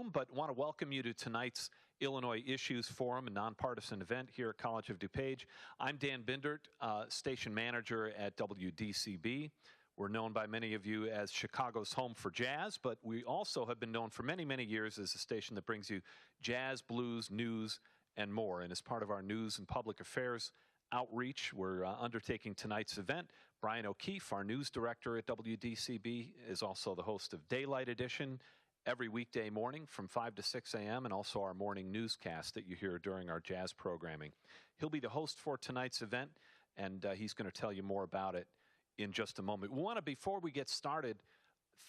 Zoom, but want to welcome you to tonight's Illinois Issues Forum, a nonpartisan event here at College of DuPage. I'm Dan Bindert, station manager at WDCB. We're known by many of you as Chicago's home for jazz, but we also have been known for many, many years as a station that brings you jazz, blues, news, and more. And as part of our news and public affairs outreach, we're undertaking tonight's event. Brian O'Keefe, our news director at WDCB, is also the host of Daylight Edition every weekday morning from 5 to 6 a.m., and also our morning newscast that you hear during our jazz programming. He'll be the host for tonight's event, and he's going to tell you more about it in just a moment. We want to, before we get started,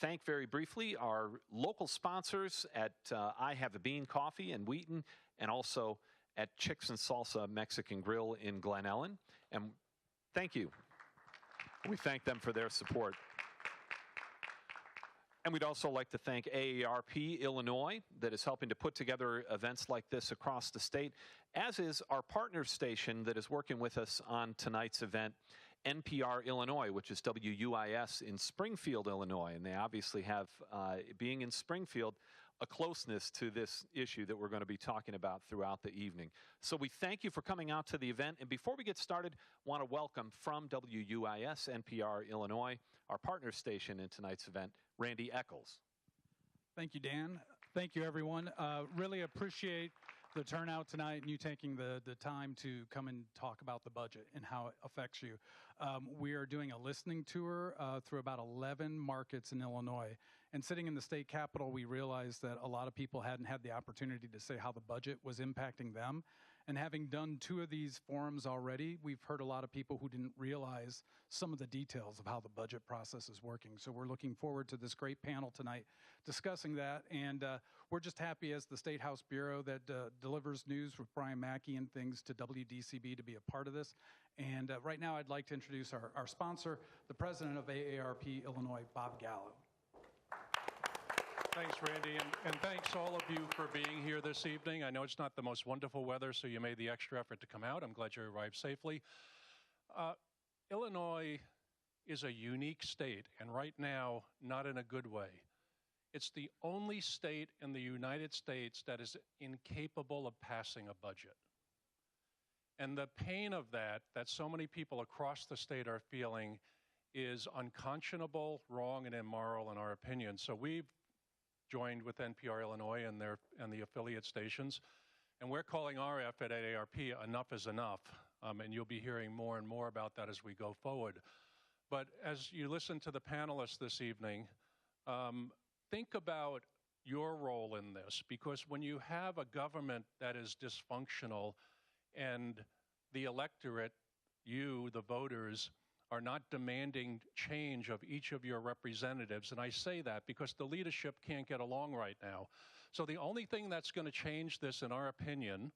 thank very briefly our local sponsors at I Have a Bean Coffee in Wheaton, and also at Chicks and Salsa Mexican Grill in Glen Ellyn. And thank you. We thank them for their support. And we'd also like to thank AARP Illinois that is helping to put together events like this across the state, as is our partner station that is working with us on tonight's event, NPR Illinois, which is WUIS in Springfield, Illinois. And they obviously have, being in Springfield, a closeness to this issue that we're going to be talking about throughout the evening. So we thank you for coming out to the event. And before we get started, want to welcome from WUIS, NPR Illinois, our partner station in tonight's event, Randy Eccles. Thank you, Dan. Thank you, everyone. Really appreciate the turnout tonight and you taking the time to come and talk about the budget and how it affects you. We are doing a listening tour through about 11 markets in Illinois. And sitting in the state capitol, we realized that a lot of people hadn't had the opportunity to say how the budget was impacting them. And having done 2 of these forums already, we've heard a lot of people who didn't realize some of the details of how the budget process is working. So we're looking forward to this great panel tonight discussing that. And we're just happy as the State House Bureau that delivers news with Brian Mackey and things to WDCB to be a part of this. And right now I'd like to introduce our sponsor, the president of AARP Illinois, Bob Gallo. Thanks, Randy, and thanks all of you for being here this evening. I know it's not the most wonderful weather, so you made the extra effort to come out. I'm glad you arrived safely. Illinois is a unique state, and right now, not in a good way. It's the only state in the United States that is incapable of passing a budget. And the pain of that so many people across the state are feeling is unconscionable, wrong, and immoral in our opinion. So we've joined with NPR Illinois and the affiliate stations, and we're calling our effort at AARP Enough is Enough, and you'll be hearing more and more about that as we go forward. But as you listen to the panelists this evening, think about your role in this, because when you have a government that is dysfunctional and the electorate, you, the voters, are not demanding change of each of your representatives. And I say that because the leadership can't get along right now. So the only thing that's going to change this, in our opinion,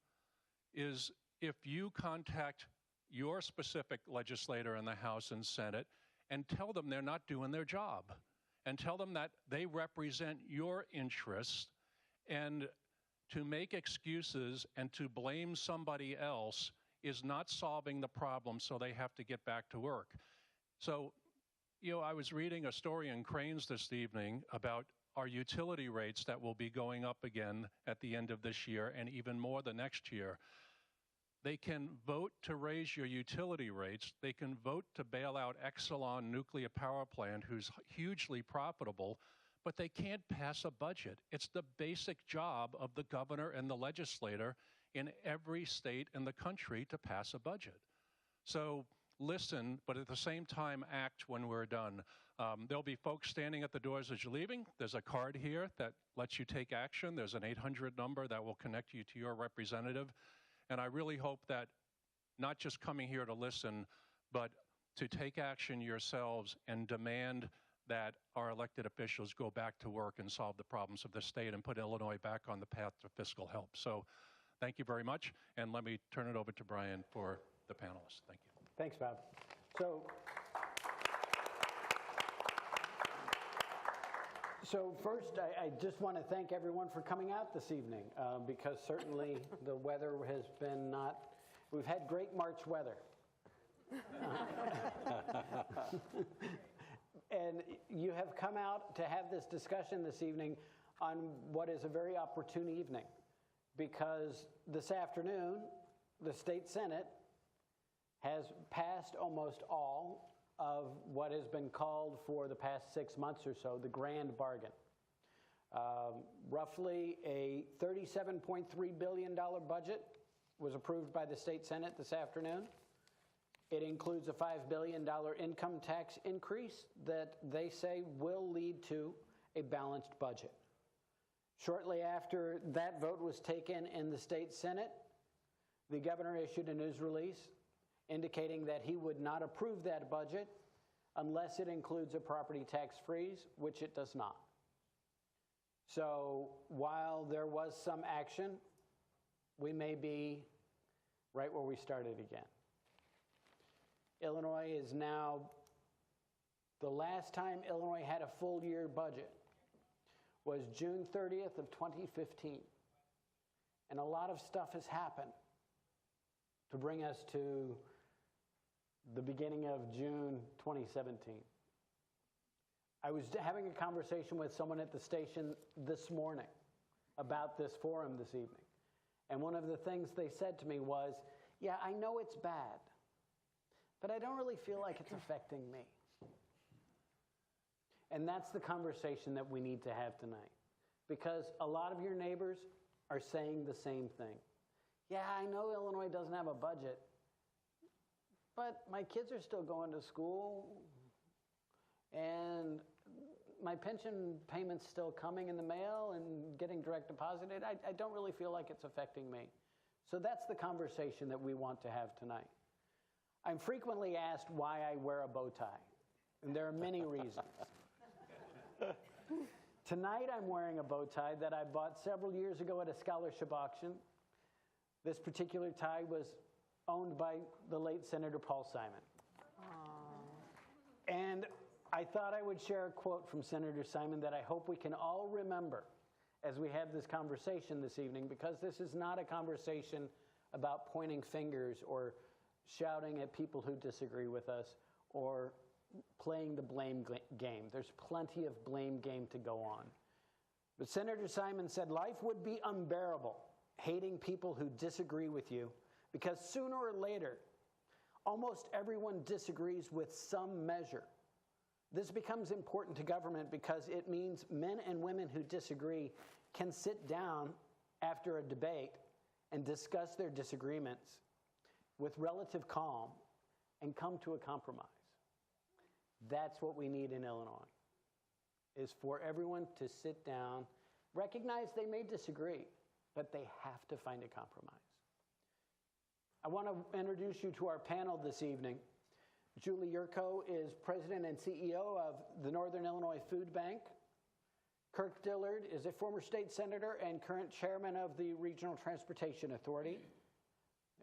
is if you contact your specific legislator in the House and Senate and tell them they're not doing their job, and tell them that they represent your interests, and to make excuses and to blame somebody else is not solving the problem, so they have to get back to work. So, I was reading a story in Cranes this evening about our utility rates that will be going up again at the end of this year and even more the next year. They can vote to raise your utility rates. They can vote to bail out Exelon nuclear power plant, who's hugely profitable, but they can't pass a budget. It's the basic job of the governor and the legislator in every state in the country to pass a budget. So listen, but at the same time, act when we're done. There'll be folks standing at the doors as you're leaving. There's a card here that lets you take action. There's an 800 number that will connect you to your representative. And I really hope that not just coming here to listen, but to take action yourselves and demand that our elected officials go back to work and solve the problems of the state and put Illinois back on the path to fiscal help. So thank you very much, and let me turn it over to Brian for the panelists. Thank you. Thanks, Bob. So first, I just want to thank everyone for coming out this evening, because certainly the weather has been we've had great March weather. And you have come out to have this discussion this evening on what is a very opportune evening, because this afternoon, the state Senate has passed almost all of what has been called for the past 6 months or so the grand bargain. Roughly a $37.3 billion budget was approved by the state Senate this afternoon. It includes a $5 billion income tax increase that they say will lead to a balanced budget. Shortly after that vote was taken in the state Senate, the governor issued a news release indicating that he would not approve that budget unless it includes a property tax freeze, which it does not. So while there was some action, we may be right where we started again. Illinois is now, the last time Illinois had a full year budget was June 30th of 2015. And a lot of stuff has happened to bring us to the beginning of June 2017. I was having a conversation with someone at the station this morning about this forum this evening. And one of the things they said to me was, yeah, I know it's bad, but I don't really feel like it's affecting me. And that's the conversation that we need to have tonight. Because a lot of your neighbors are saying the same thing. Yeah, I know Illinois doesn't have a budget, but my kids are still going to school, and my pension payment's still coming in the mail and getting direct deposited. I don't really feel like it's affecting me. So that's the conversation that we want to have tonight. I'm frequently asked why I wear a bow tie, and there are many reasons. Tonight I'm wearing a bow tie that I bought several years ago at a scholarship auction. This particular tie was owned by the late Senator Paul Simon. Aww. And I thought I would share a quote from Senator Simon that I hope we can all remember as we have this conversation this evening, because this is not a conversation about pointing fingers or shouting at people who disagree with us or playing the blame game. There's plenty of blame game to go on. But Senator Simon said, life would be unbearable hating people who disagree with you, because sooner or later, almost everyone disagrees with some measure. This becomes important to government because it means men and women who disagree can sit down after a debate and discuss their disagreements with relative calm and come to a compromise. That's what we need in Illinois, is for everyone to sit down, recognize they may disagree, but they have to find a compromise. I want to introduce you to our panel this evening. Julie Yurko is President and CEO of the Northern Illinois Food Bank. Kirk Dillard is a former state senator and current chairman of the Regional Transportation Authority.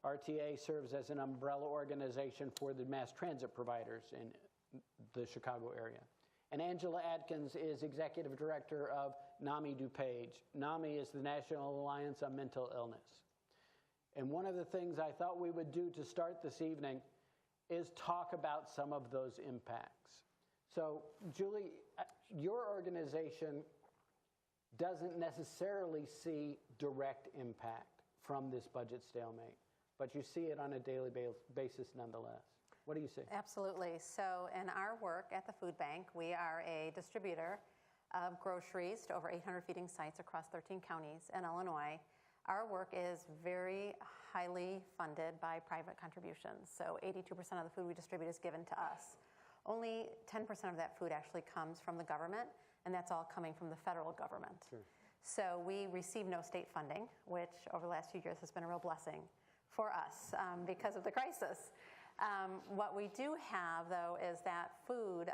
RTA serves as an umbrella organization for the mass transit providers in the Chicago area. And Angela Atkins is executive director of NAMI DuPage. NAMI is the National Alliance on Mental Illness. And one of the things I thought we would do to start this evening is talk about some of those impacts. So, Julie, your organization doesn't necessarily see direct impact from this budget stalemate, but you see it on a daily basis nonetheless. What do you see? Absolutely. So in our work at the food bank, we are a distributor of groceries to over 800 feeding sites across 13 counties in Illinois. Our work is very highly funded by private contributions. So 82% of the food we distribute is given to us. Only 10% of that food actually comes from the government, and that's all coming from the federal government. Sure. So we receive no state funding, which over the last few years has been a real blessing for us because of the crisis. What we do have, though, is that food,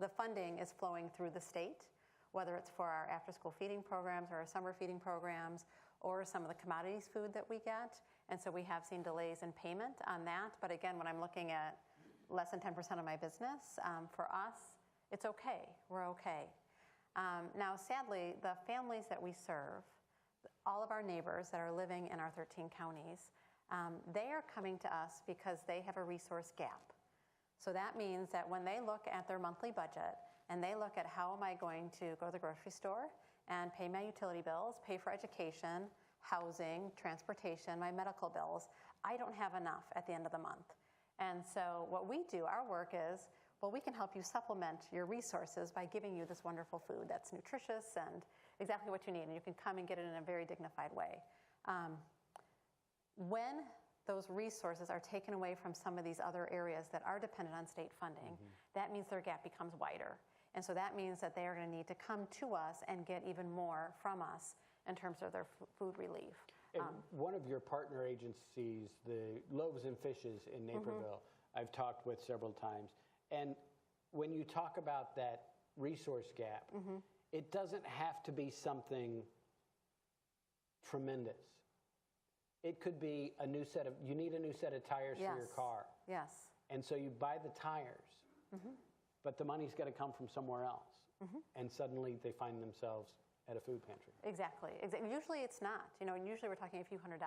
the funding is flowing through the state, whether it's for our after-school feeding programs or our summer feeding programs or some of the commodities food that we get. And so we have seen delays in payment on that. But again, when I'm looking at less than 10% of my business, for us, it's okay. We're okay. Now, sadly, the families that we serve, all of our neighbors that are living in our 13 counties, they are coming to us because they have a resource gap. So that means that when they look at their monthly budget and they look at how am I going to go to the grocery store and pay my utility bills, pay for education, housing, transportation, my medical bills, I don't have enough at the end of the month. And so what we do, our work is, well, we can help you supplement your resources by giving you this wonderful food that's nutritious and exactly what you need, and you can come and get it in a very dignified way. When those resources are taken away from some of these other areas that are dependent on state funding, that means their gap becomes wider. And so that means that they are going to need to come to us and get even more from us in terms of their food relief. And one of your partner agencies, the Loaves and Fishes in Naperville, I've talked with several times. And when you talk about that resource gap, it doesn't have to be something tremendous. It could be a new set of, you need a new set of tires for your car. Yes. And so you buy the tires, but the money's got to come from somewhere else. And suddenly they find themselves at a food pantry. Exactly. Usually it's not. Usually we're talking a few $100s,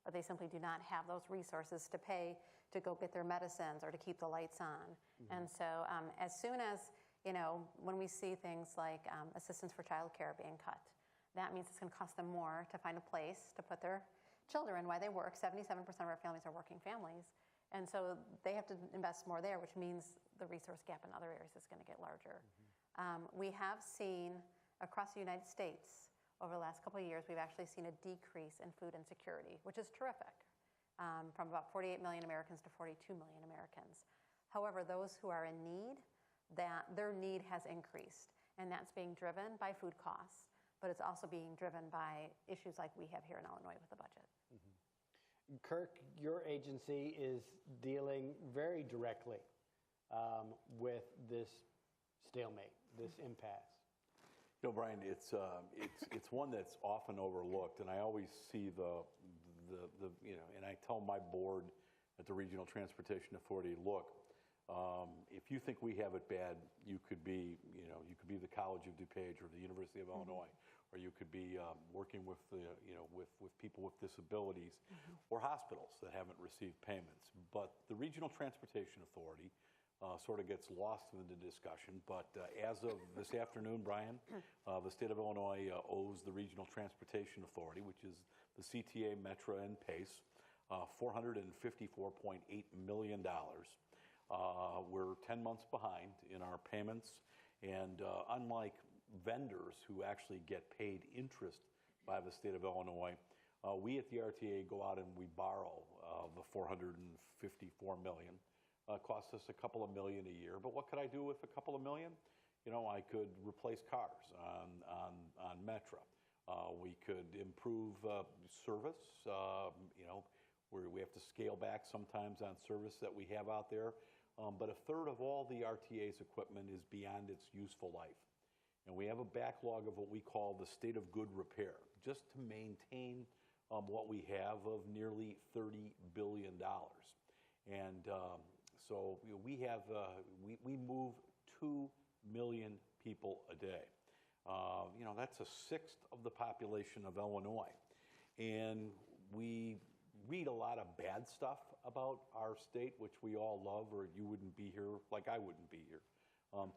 but they simply do not have those resources to pay to go get their medicines or to keep the lights on. And so as soon as, when we see things like assistance for childcare being cut, that means it's going to cost them more to find a place to put their children while they work. 77% of our families are working families. And so they have to invest more there, which means the resource gap in other areas is going to get larger. We have seen across the United States over the last couple of years, we've actually seen a decrease in food insecurity, which is terrific, from about 48 million Americans to 42 million Americans. However, those who are in need, their need has increased, and that's being driven by food costs, but it's also being driven by issues like we have here in Illinois with the budget. Kirk, your agency is dealing very directly with this stalemate, this impasse. Brian, it's one that's often overlooked, and I always see and I tell my board at the Regional Transportation Authority, look, if you think we have it bad, you could be the College of DuPage or the University of Illinois, or you could be working with with people with disabilities, or hospitals that haven't received payments. But the Regional Transportation Authority sort of gets lost in the discussion. But as of this afternoon, Brian, the state of Illinois owes the Regional Transportation Authority, which is the CTA, Metra, and PACE, $454.8 million. We're 10 months behind in our payments, and unlike vendors who actually get paid interest by the state of Illinois, we at the RTA go out and we borrow the $454 million. Costs us a couple of million a year, but what could I do with a couple of million? I could replace cars on Metra. We could improve service. We have to scale back sometimes on service that we have out there. But a third of all the RTA's equipment is beyond its useful life. And we have a backlog of what we call the state of good repair, just to maintain what we have of nearly $30 billion. And so we move 2 million people a day. That's a sixth of the population of Illinois. And we read a lot of bad stuff about our state, which we all love, or you wouldn't be here like I wouldn't be here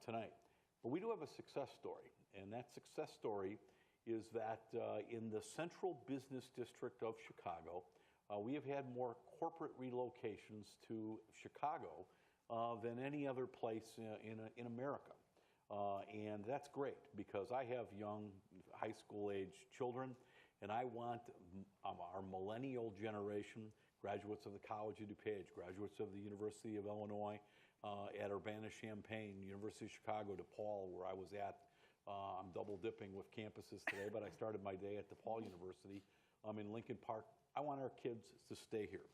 tonight. But we do have a success story, and that success story is that in the central business district of Chicago, we have had more corporate relocations to Chicago than any other place in America. And that's great, because I have young high school age children, and I want our millennial generation, graduates of the College of DuPage, graduates of the University of Illinois, at Urbana-Champaign, University of Chicago, DePaul, where I was at. I'm double dipping with campuses today, but I started my day at DePaul University in Lincoln Park. I want our kids to stay here.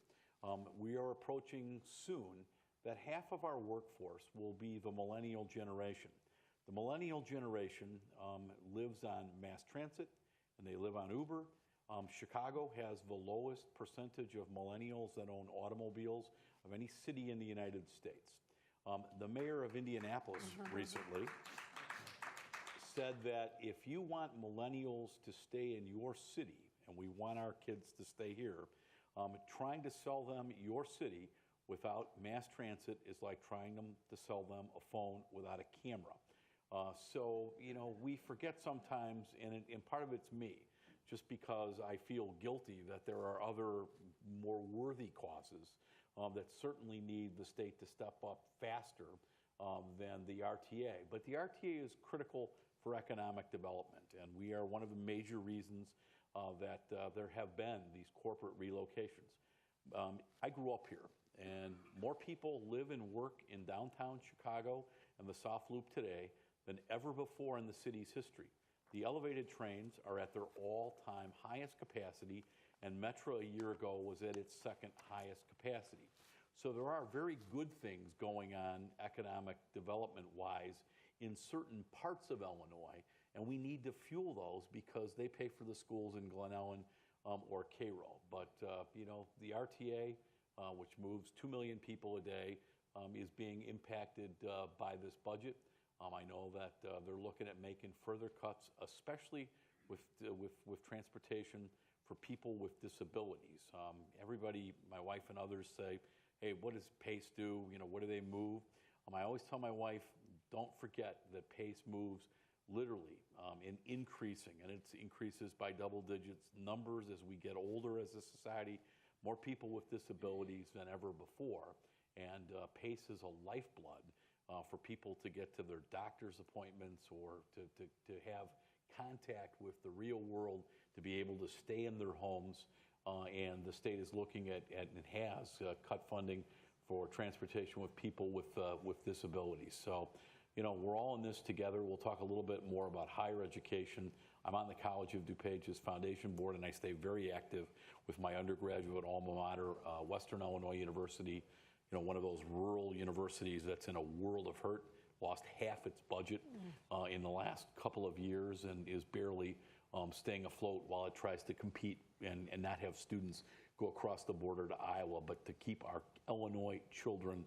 We are approaching soon that half of our workforce will be the millennial generation. The millennial generation lives on mass transit, and they live on Uber. Chicago has the lowest percentage of millennials that own automobiles of any city in the United States. The mayor of Indianapolis recently said that if you want millennials to stay in your city, and we want our kids to stay here, trying to sell them your city without mass transit is like trying to sell them a phone without a camera. So, we forget sometimes, and part of it's me, just because I feel guilty that there are other more worthy causes that certainly need the state to step up faster than the RTA. But the RTA is critical for economic development, and we are one of the major reasons that there have been these corporate relocations. I grew up here, and more people live and work in downtown Chicago and the South Loop today than ever before in the city's history. The elevated trains are at their all-time highest capacity, and Metro a year ago was at its second highest capacity. So there are very good things going on economic development-wise in certain parts of Illinois, and we need to fuel those because they pay for the schools in Glen Ellyn or Cairo. But, the RTA, which moves 2 million people a day, is being impacted by this budget. I know that they're looking at making further cuts, especially with transportation for people with disabilities. Everybody, my wife and others say, hey, what does PACE do? What do they move? I always tell my wife, don't forget that PACE moves literally in increasing, and it increases by double digits numbers as we get older as a society, more people with disabilities than ever before. And PACE is a lifeblood for people to get to their doctor's appointments or to have contact with the real world, to be able to stay in their homes. And the state is looking at and has cut funding for transportation with people with disabilities. So, we're all in this together. We'll talk a little bit more about higher education. I'm on the College of DuPage's foundation board, and I stay very active with my undergraduate alma mater, Western Illinois University, one of those rural universities that's in a world of hurt, lost half its budget in the last couple of years and is barely staying afloat while it tries to compete and not have students go across the border to Iowa, but to keep our Illinois children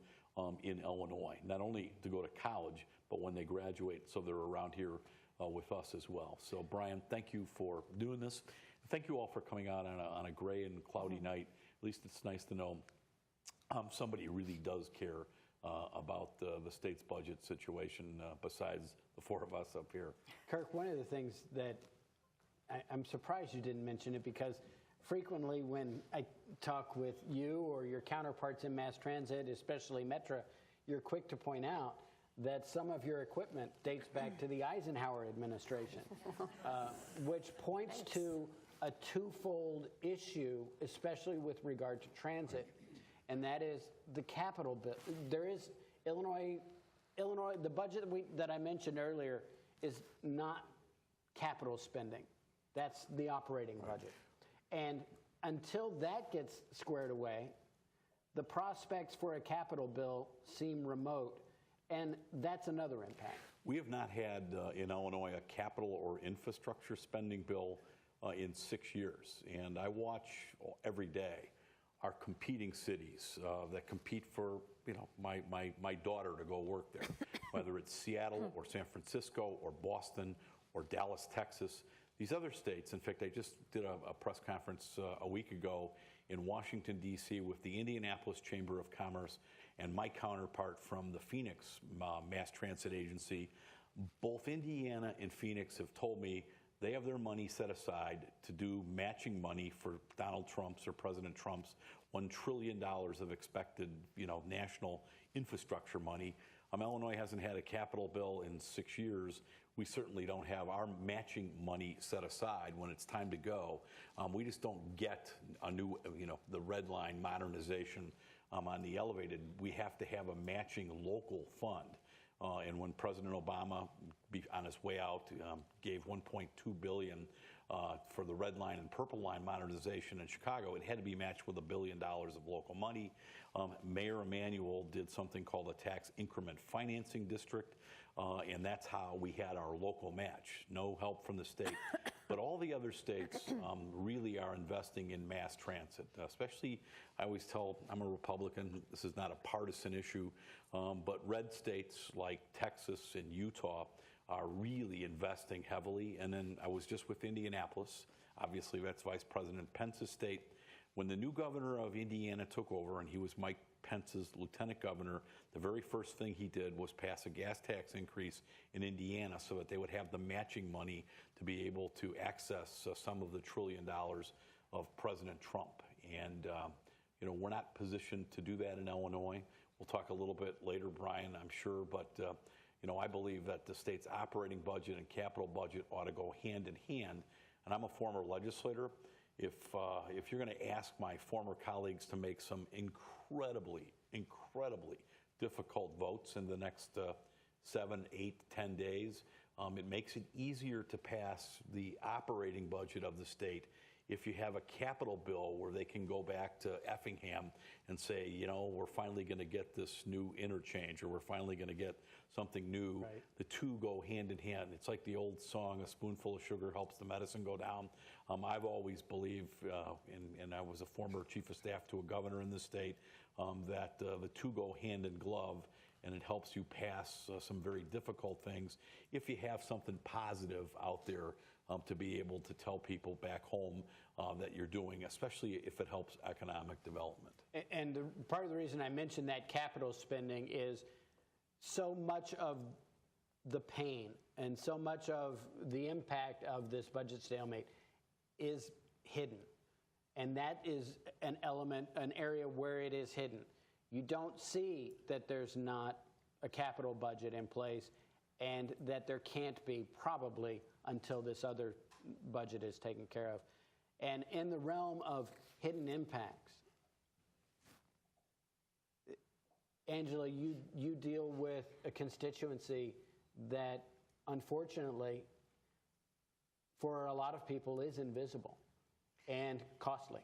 in Illinois, not only to go to college, but when they graduate, so they're around here with us as well. So, Brian, thank you for doing this. Thank you all for coming out on a gray and cloudy night. At least it's nice to know somebody really does care about the state's budget situation besides the four of us up here. Kirk, one of the things that I'm surprised you didn't mention it, because frequently when I talk with you or your counterparts in mass transit, especially Metra, you're quick to point out that some of your equipment dates back to the Eisenhower administration, which points to a twofold issue, especially with regard to transit, and that is the capital bill. There is Illinois, the budget that I mentioned earlier is not capital spending. That's the operating budget. And until that gets squared away, the prospects for a capital bill seem remote, and that's another impact. We have not had in Illinois a capital or infrastructure spending bill in 6 years. And I watch every day our competing cities that compete for my daughter to go work there, whether it's Seattle or San Francisco or Boston or Dallas, Texas. These other states, in fact, I just did a press conference a week ago in Washington, D.C. with the Indianapolis Chamber of Commerce and my counterpart from the Phoenix Mass Transit Agency. Both Indiana and Phoenix have told me they have their money set aside to do matching money for Donald Trump's or President Trump's $1 trillion of expected, national infrastructure money. Illinois hasn't had a capital bill in 6 years. We certainly don't have our matching money set aside when it's time to go. We just don't get a new, the red line modernization on the elevated. We have to have a matching local fund. And when President Obama, on his way out, gave $1.2 billion for the red line and purple line modernization in Chicago, it had to be matched with $1 billion of local money. Mayor Emanuel did something called a tax increment financing district, and that's how we had our local match. No help from the state. But all the other states really are investing in mass transit, especially, I always tell, I'm a Republican, this is not a partisan issue, but red states like Texas and Utah are really investing heavily. And then I was just with Indianapolis. Obviously, that's Vice President Pence's state. When the new governor of Indiana took over, and he was Mike Pence's lieutenant governor, the very first thing he did was pass a gas tax increase in Indiana so that they would have the matching money to be able to access some of the $1 trillion of President Trump. And, you know, we're not positioned to do that in Illinois. We'll talk a little bit later, Brian, I'm sure, but, you know, I believe that the state's operating budget and capital budget ought to go hand in hand. And I'm a former legislator. If you're going to ask my former colleagues to make some incredibly difficult votes in the next 7, 8, 10 days, it makes it easier to pass the operating budget of the state if you have a capital bill where they can go back to Effingham and say, you know, we're finally going to get this new interchange, or we're finally going to get something new. Right. The two go hand in hand. It's like the old song, a spoonful of sugar helps the medicine go down. I've always believed, and I was a former chief of staff to a governor in the state, that the two go hand in glove, and it helps you pass some very difficult things if you have something positive out there to be able to tell people back home that you're doing, especially if it helps economic development. And part of the reason I mentioned that capital spending is so much of the pain and so much of the impact of this budget stalemate is hidden. And that is an element, an area where it is hidden. You don't see that there's not a capital budget in place, and that there can't be probably until this other budget is taken care of. And in the realm of hidden impacts, Angela, you deal with a constituency that unfortunately for a lot of people is invisible and costly.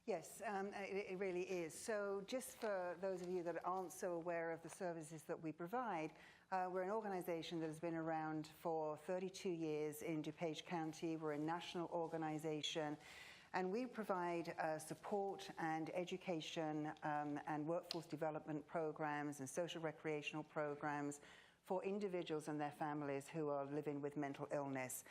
Yes, it really is. So just for those of you that aren't so aware of the services that we provide, we're an organization that has been around for 32 years in DuPage County. We're a national organization, and we provide support and education and workforce development programs and social recreational programs for individuals and their families who are living with mental illness.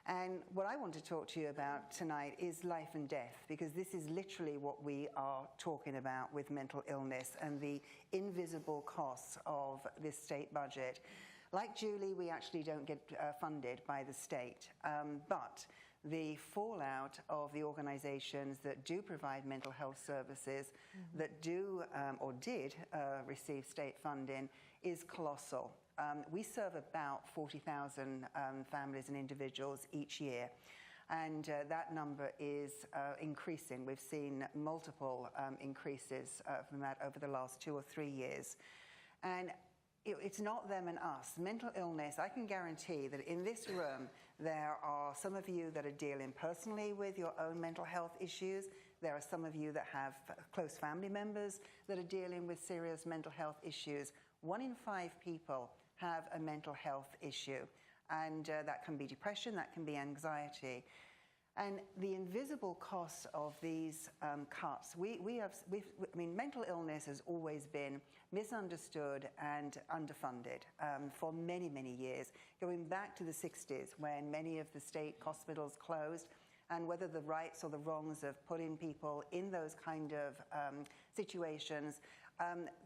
And what I want to talk to you about tonight is life and death, because this is literally what we are talking about with mental illness and the invisible costs of this state budget. Like Julie, we actually don't get funded by the state, but the fallout of the organizations that do provide mental health services, that do or did receive state funding, is colossal. We serve about 40,000 families and individuals each year, and that number is increasing. We've seen multiple increases from that over the last 2 or 3 years. And it's not them and us. Mental illness, I can guarantee that in this room, there are some of you that are dealing personally with your own mental health issues. There are some of you that have close family members that are dealing with serious mental health issues. 1 in 5 people have a mental health issue, and that can be depression, that can be anxiety. And the invisible costs of these cuts, I mean, mental illness has always been misunderstood and underfunded for many, many years, going back to the 60s when many of the state hospitals closed, and whether the rights or the wrongs of putting people in those kind of situations,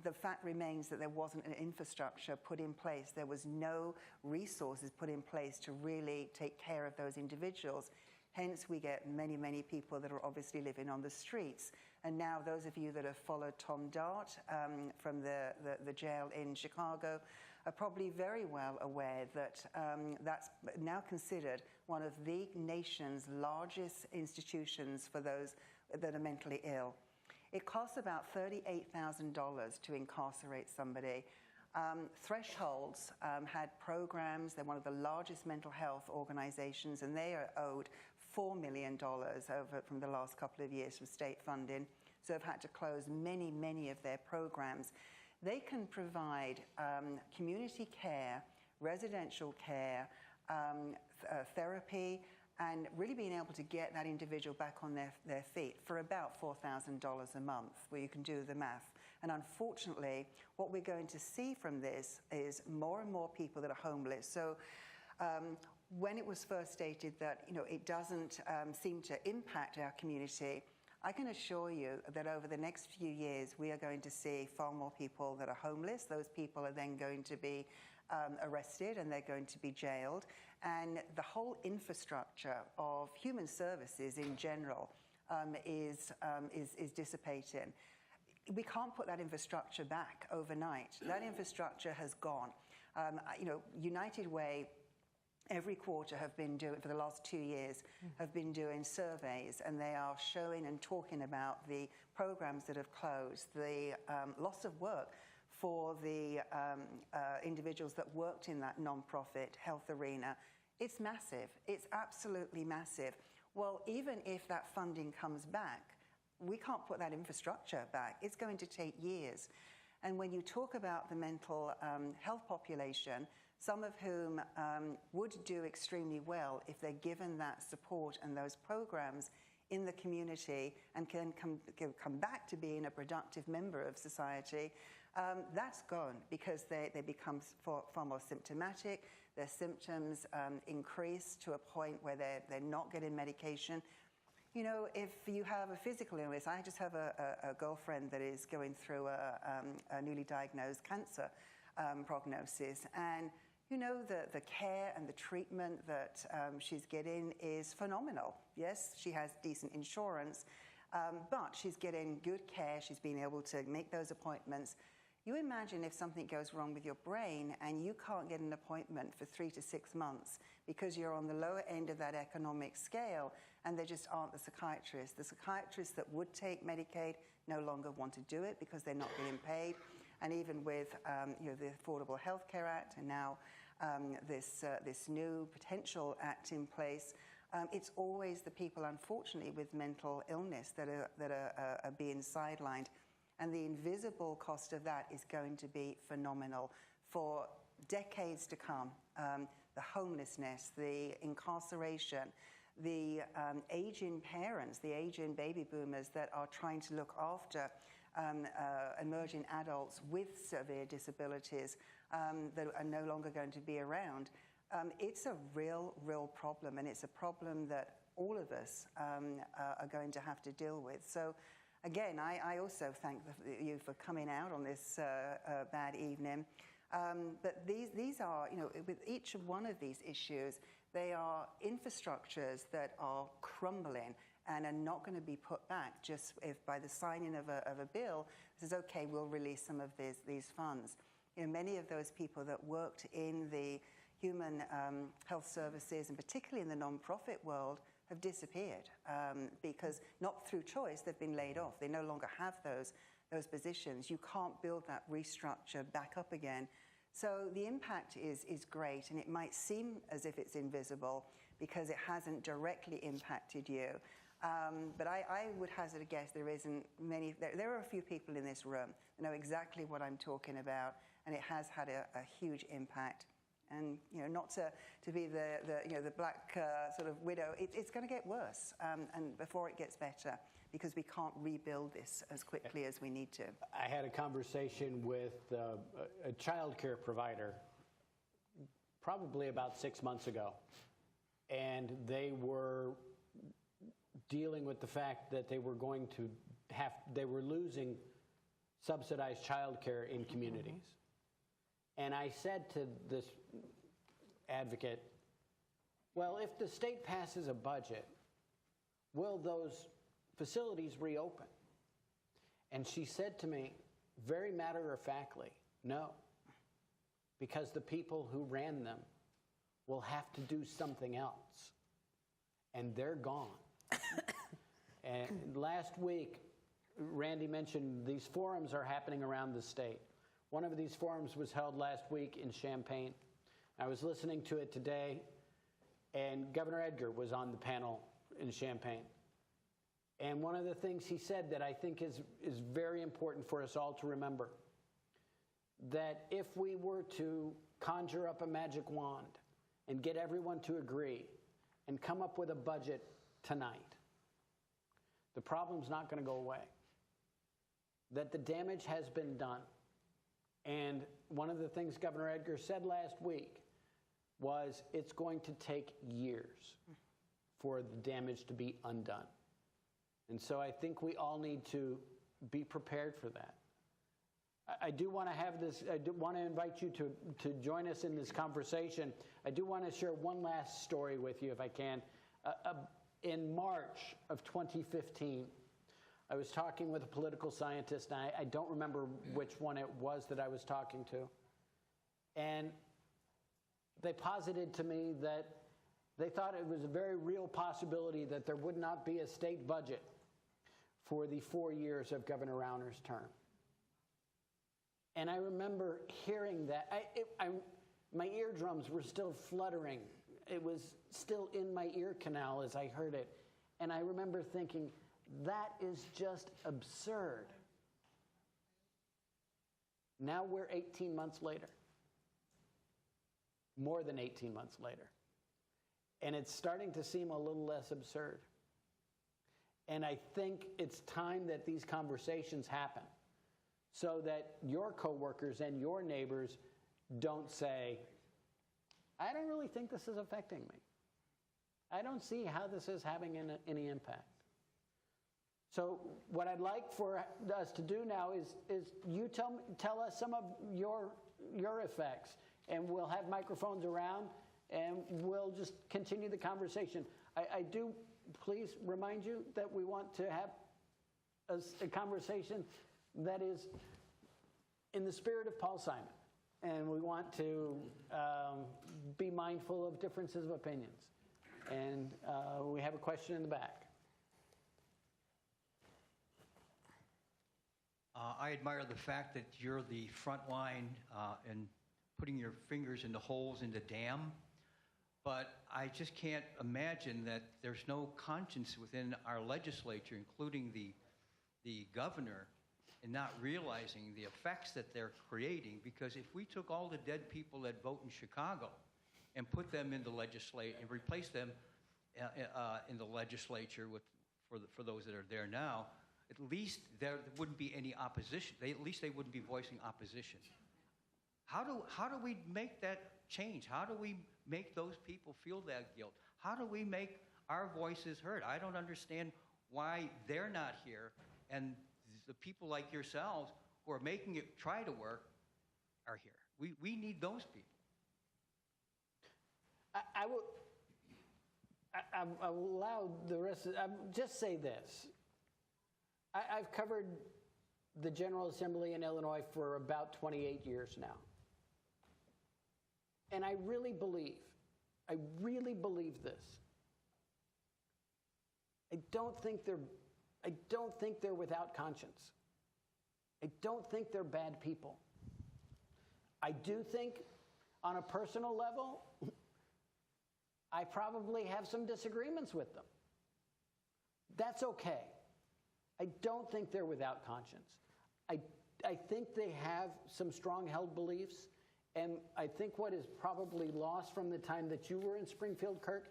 the fact remains that there wasn't an infrastructure put in place. There was no resources put in place to really take care of those individuals. Hence, we get many, many people that are obviously living on the streets. And now those of you that have followed Tom Dart from the jail in Chicago are probably very well aware that that's now considered one of the nation's largest institutions for those that are mentally ill. It costs about $38,000 to incarcerate somebody. Thresholds had programs. They're one of the largest mental health organizations, and they are owed $4 million over from the last couple of years from state funding. So they've had to close many, many of their programs. They can provide community care, residential care, therapy, and really being able to get that individual back on their feet for about $4,000 a month, where you can do the math. And unfortunately, what we're going to see from this is more and more people that are homeless. So when it was first stated that it doesn't seem to impact our community, I can assure you that over the next few years, we are going to see far more people that are homeless. Those people are then going to be arrested and they're going to be jailed. And the whole infrastructure of human services in general is dissipating. We can't put that infrastructure back overnight. That infrastructure has gone. United Way, every quarter have been doing, for the last 2 years, have been doing surveys, and they are showing and talking about the programs that have closed, the loss of work for the individuals that worked in that nonprofit health arena. It's massive. It's absolutely massive. Well, even if that funding comes back, we can't put that infrastructure back. It's going to take years. And when you talk about the mental health population, some of whom would do extremely well if they're given that support and those programs in the community and can come back to being a productive member of society, that's gone because they become far more symptomatic. Their symptoms increase to a point where they're not getting medication. You know, if you have a physical illness, I just have a girlfriend that is going through a newly diagnosed cancer prognosis, and you know, the care and the treatment that she's getting is phenomenal. Yes, she has decent insurance, but she's getting good care. She's being able to make those appointments. You imagine if something goes wrong with your brain and you can't get an appointment for 3 to 6 months because you're on the lower end of that economic scale and there just aren't the psychiatrists. The psychiatrists that would take Medicaid no longer want to do it because they're not getting paid. And even with the Affordable Health Care Act and now this new potential act in place, it's always the people, unfortunately, with mental illness that are being sidelined. And the invisible cost of that is going to be phenomenal for decades to come. The homelessness, the incarceration, the aging parents, the aging baby boomers that are trying to look after emerging adults with severe disabilities that are no longer going to be around. It's a real problem, and it's a problem that all of us are going to have to deal with. So again, I also thank you for coming out on this bad evening. But these are, you know, with each one of these issues, they are infrastructures that are crumbling and are not going to be put back just if by the signing of a bill says, okay, we'll release some of these funds. You know, many of those people that worked in the human health services, and particularly in the nonprofit world, have disappeared because not through choice, they've been laid off. They no longer have those positions. You can't build that restructure back up again. So the impact is great, and it might seem as if it's invisible because it hasn't directly impacted you. But I would hazard a guess there isn't many. There are a few people in this room that know exactly what I'm talking about, and it has had a huge impact. And you know, not to be the black sort of widow, it's going to get worse, and before it gets better, because we can't rebuild this as quickly as we need to. I had a conversation with a child care provider probably about 6 months ago, and they were dealing with the fact that they were losing subsidized child care in communities. Mm-hmm. And I said to this advocate, well, if the state passes a budget, will those facilities reopen? And she said to me, very matter-of-factly, no, because the people who ran them will have to do something else, and they're gone. And last week, Randy mentioned these forums are happening around the state. One of these forums was held last week in Champaign. I was listening to it today, and Governor Edgar was on the panel in Champaign. And one of the things he said that I think is very important for us all to remember, that if we were to conjure up a magic wand and get everyone to agree and come up with a budget tonight, the problem's not going to go away. That the damage has been done. And one of the things Governor Edgar said last week was it's going to take years for the damage to be undone. And so I think we all need to be prepared for that. I do want to have this, I do want to invite you to join us in this conversation. I do want to share one last story with you, if I can. In March of 2015, I was talking with a political scientist, and I don't remember which one it was that I was talking to. And they posited to me that they thought it was a very real possibility that there would not be a state budget for the 4 years of Governor Rauner's term. And I remember hearing that. My eardrums were still fluttering. It was still in my ear canal as I heard it. And I remember thinking, that is just absurd. Now we're 18 months later. More than 18 months later. And it's starting to seem a little less absurd. And I think it's time that these conversations happen so that your coworkers and your neighbors don't say, I don't really think this is affecting me. I don't see how this is having any impact. So what I'd like for us to do now is you tell us some of your effects, and we'll have microphones around, and we'll just continue the conversation. I do please remind you that we want to have a conversation that is in the spirit of Paul Simon. And we want to be mindful of differences of opinions. And we have a question in the back. I admire the fact that you're the front line in putting your fingers in the holes in the dam. But I just can't imagine that there's no conscience within our legislature, including the governor, in not realizing the effects that they're creating. Because if we took all the dead people that vote in Chicago and put them in the legislature and replace them in the legislature for those that are there now, at least there wouldn't be any opposition. At least they wouldn't be voicing opposition. How do we make that change? How do we make those people feel that guilt? How do we make our voices heard? I don't understand why they're not here, and the people like yourselves who are making it try to work are here. We need those people. I will allow the rest of just say this. I've covered the General Assembly in Illinois for about 28 years now. And I really believe this. I don't think they're without conscience. I don't think they're bad people. I do think on a personal level, I probably have some disagreements with them. That's okay. I don't think they're without conscience. I think they have some strong-held beliefs, and I think what is probably lost from the time that you were in Springfield, Kirk,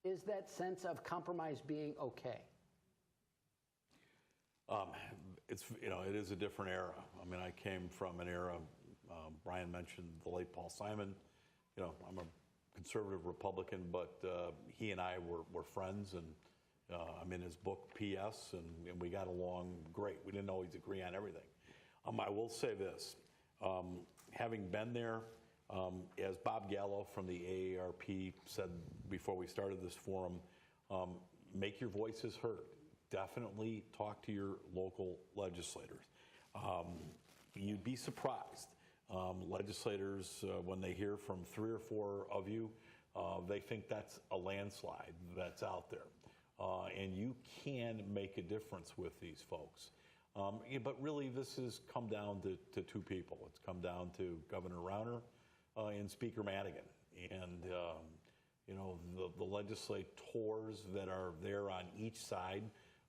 is that sense of compromise being okay. It is a different era. I mean, I came from an era, Brian mentioned the late Paul Simon. I'm a conservative Republican, but he and I were friends, and I'm in his book, P.S., and we got along great. We didn't always agree on everything. I will say this. Having been there, as Bob Gallo from the AARP said before we started this forum, make your voices heard. Definitely talk to your local legislators. You'd be surprised. Legislators, when they hear from 3 or 4 of you, they think that's a landslide that's out there. And you can make a difference with these folks. But really, this has come down to 2 people. It's come down to Governor Rauner and Speaker Madigan. And, the legislators that are there on each side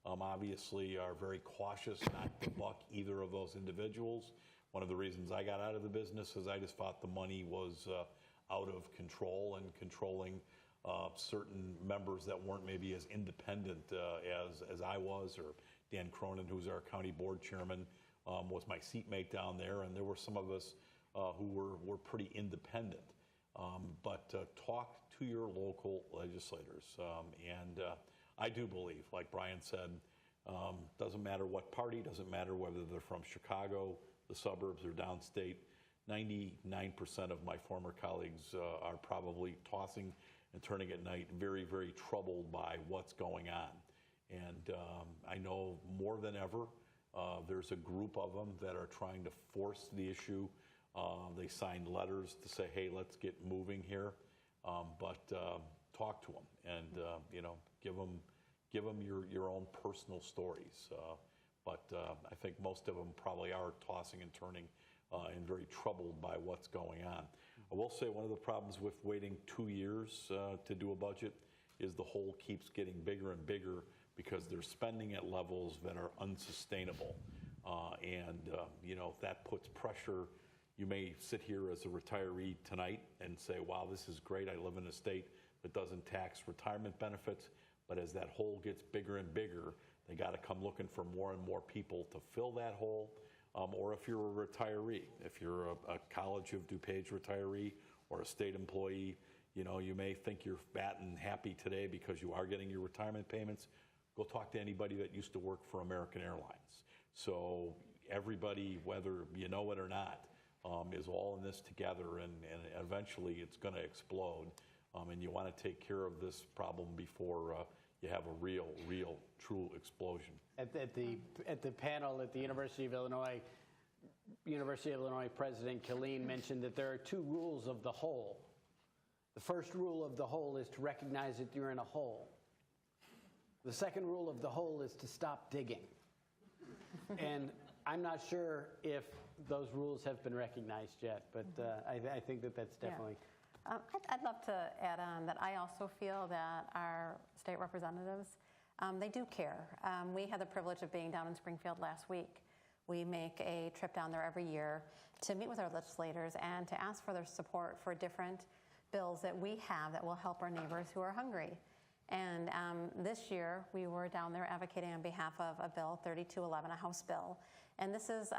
obviously are very cautious not to buck either of those individuals. One of the reasons I got out of the business is I just thought the money was out of control and controlling certain members that weren't maybe as independent as I was, or Dan Cronin, who's our county board chairman, was my seatmate down there, and there were some of us who were pretty independent. But talk to your local legislators, and I do believe, like Brian said, doesn't matter what party, doesn't matter whether they're from Chicago, the suburbs, or downstate, 99% of my former colleagues are probably tossing and turning at night, very, very troubled by what's going on. And I know more than ever, there's a group of them that are trying to force the issue. They signed letters to say, hey, let's get moving here. But talk to them and, give them your own personal stories. But I think most of them probably are tossing and turning and very troubled by what's going on. I will say one of the problems with waiting 2 years to do a budget is the hole keeps getting bigger and bigger because they're spending at levels that are unsustainable. That puts pressure. You may sit here as a retiree tonight and say, wow, this is great. I live in a state that doesn't tax retirement benefits. But as that hole gets bigger and bigger, they got to come looking for more and more people to fill that hole. Or if you're a retiree, if you're a College of DuPage retiree or a state employee, you may think you're fat and happy today because you are getting your retirement payments. Go talk to anybody that used to work for American Airlines. So everybody, whether you know it or not, is all in this together, and eventually it's going to explode. And you want to take care of this problem before you have a real, true explosion. At the panel at the University of Illinois President Killeen mentioned that there are two rules of the hole. The first rule of the hole is to recognize that you're in a hole. The second rule of the hole is to stop digging. And I'm not sure if those rules have been recognized yet, but I think that's definitely... Yeah. I'd love to add on that I also feel that our state representatives, they do care. We had the privilege of being down in Springfield last week. We make a trip down there every year to meet with our legislators and to ask for their support for different bills that we have that will help our neighbors who are hungry. And this year, we were down there advocating on behalf of a bill, 3211, a House bill. And this is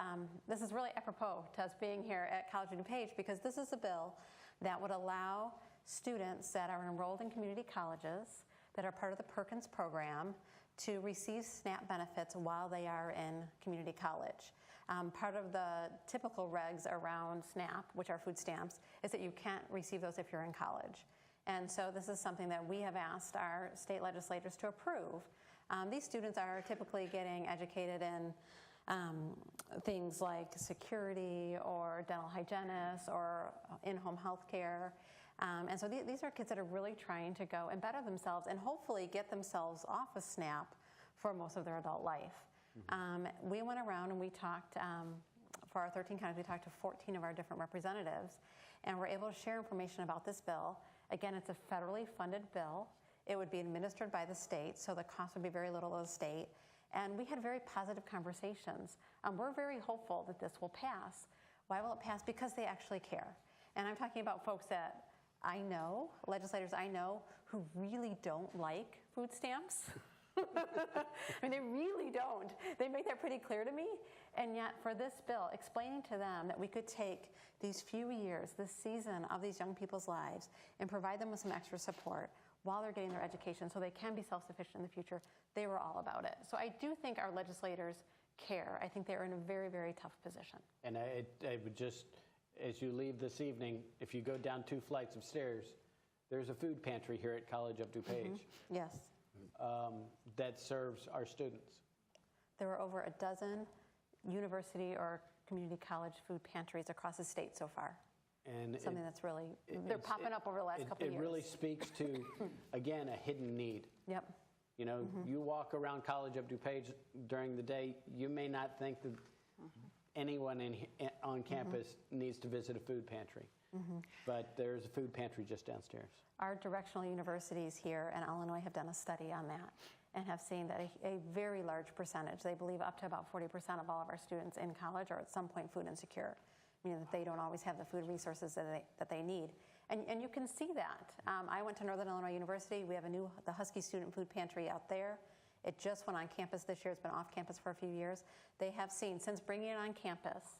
really apropos to us being here at College of DuPage, because this is a bill that would allow students that are enrolled in community colleges that are part of the Perkins program to receive SNAP benefits while they are in community college. Part of the typical regs around SNAP, which are food stamps, is that you can't receive those if you're in college. And so this is something that we have asked our state legislators to approve. These students are typically getting educated in things like security or dental hygienists or in-home health care. And so these are kids that are really trying to go and better themselves and hopefully get themselves off of SNAP for most of their adult life. Mm-hmm. We went around and we talked, for our 13 counties, we talked to 14 of our different representatives, and we're able to share information about this bill. Again, it's a federally funded bill. It would be administered by the state, so the cost would be very little to the state. And we had very positive conversations. We're very hopeful that this will pass. Why will it pass? Because they actually care. And I'm talking about folks that I know, legislators I know, who really don't like food stamps. I mean, they really don't. They make that pretty clear to me. And yet, for this bill, explaining to them that we could take these few years, this season of these young people's lives, and provide them with some extra support while they're getting their education so they can be self-sufficient in the future, they were all about it. So I do think our legislators care. I think they're in a very, very tough position. And I would just, as you leave this evening, if you go down 2 flights of stairs, there's a food pantry here at College of DuPage. Mm-hmm. Yes. That serves our students. There are over a dozen university or community college food pantries across the state so far. And something that's really, they're popping up over the last couple of years. It really speaks to, again, a hidden need. Yep. You know, you walk around College of DuPage during the day, you may not think that anyone on campus needs to visit a food pantry. But there's a food pantry just downstairs. Our directional universities here in Illinois have done a study on that and have seen that a very large percentage, they believe up to about 40% of all of our students in college are at some point food insecure, meaning that they don't always have the food resources that they need. And you can see that. I went to Northern Illinois University. We have the Husky Student Food Pantry out there. It just went on campus this year. It's been off campus for a few years. They have seen, since bringing it on campus,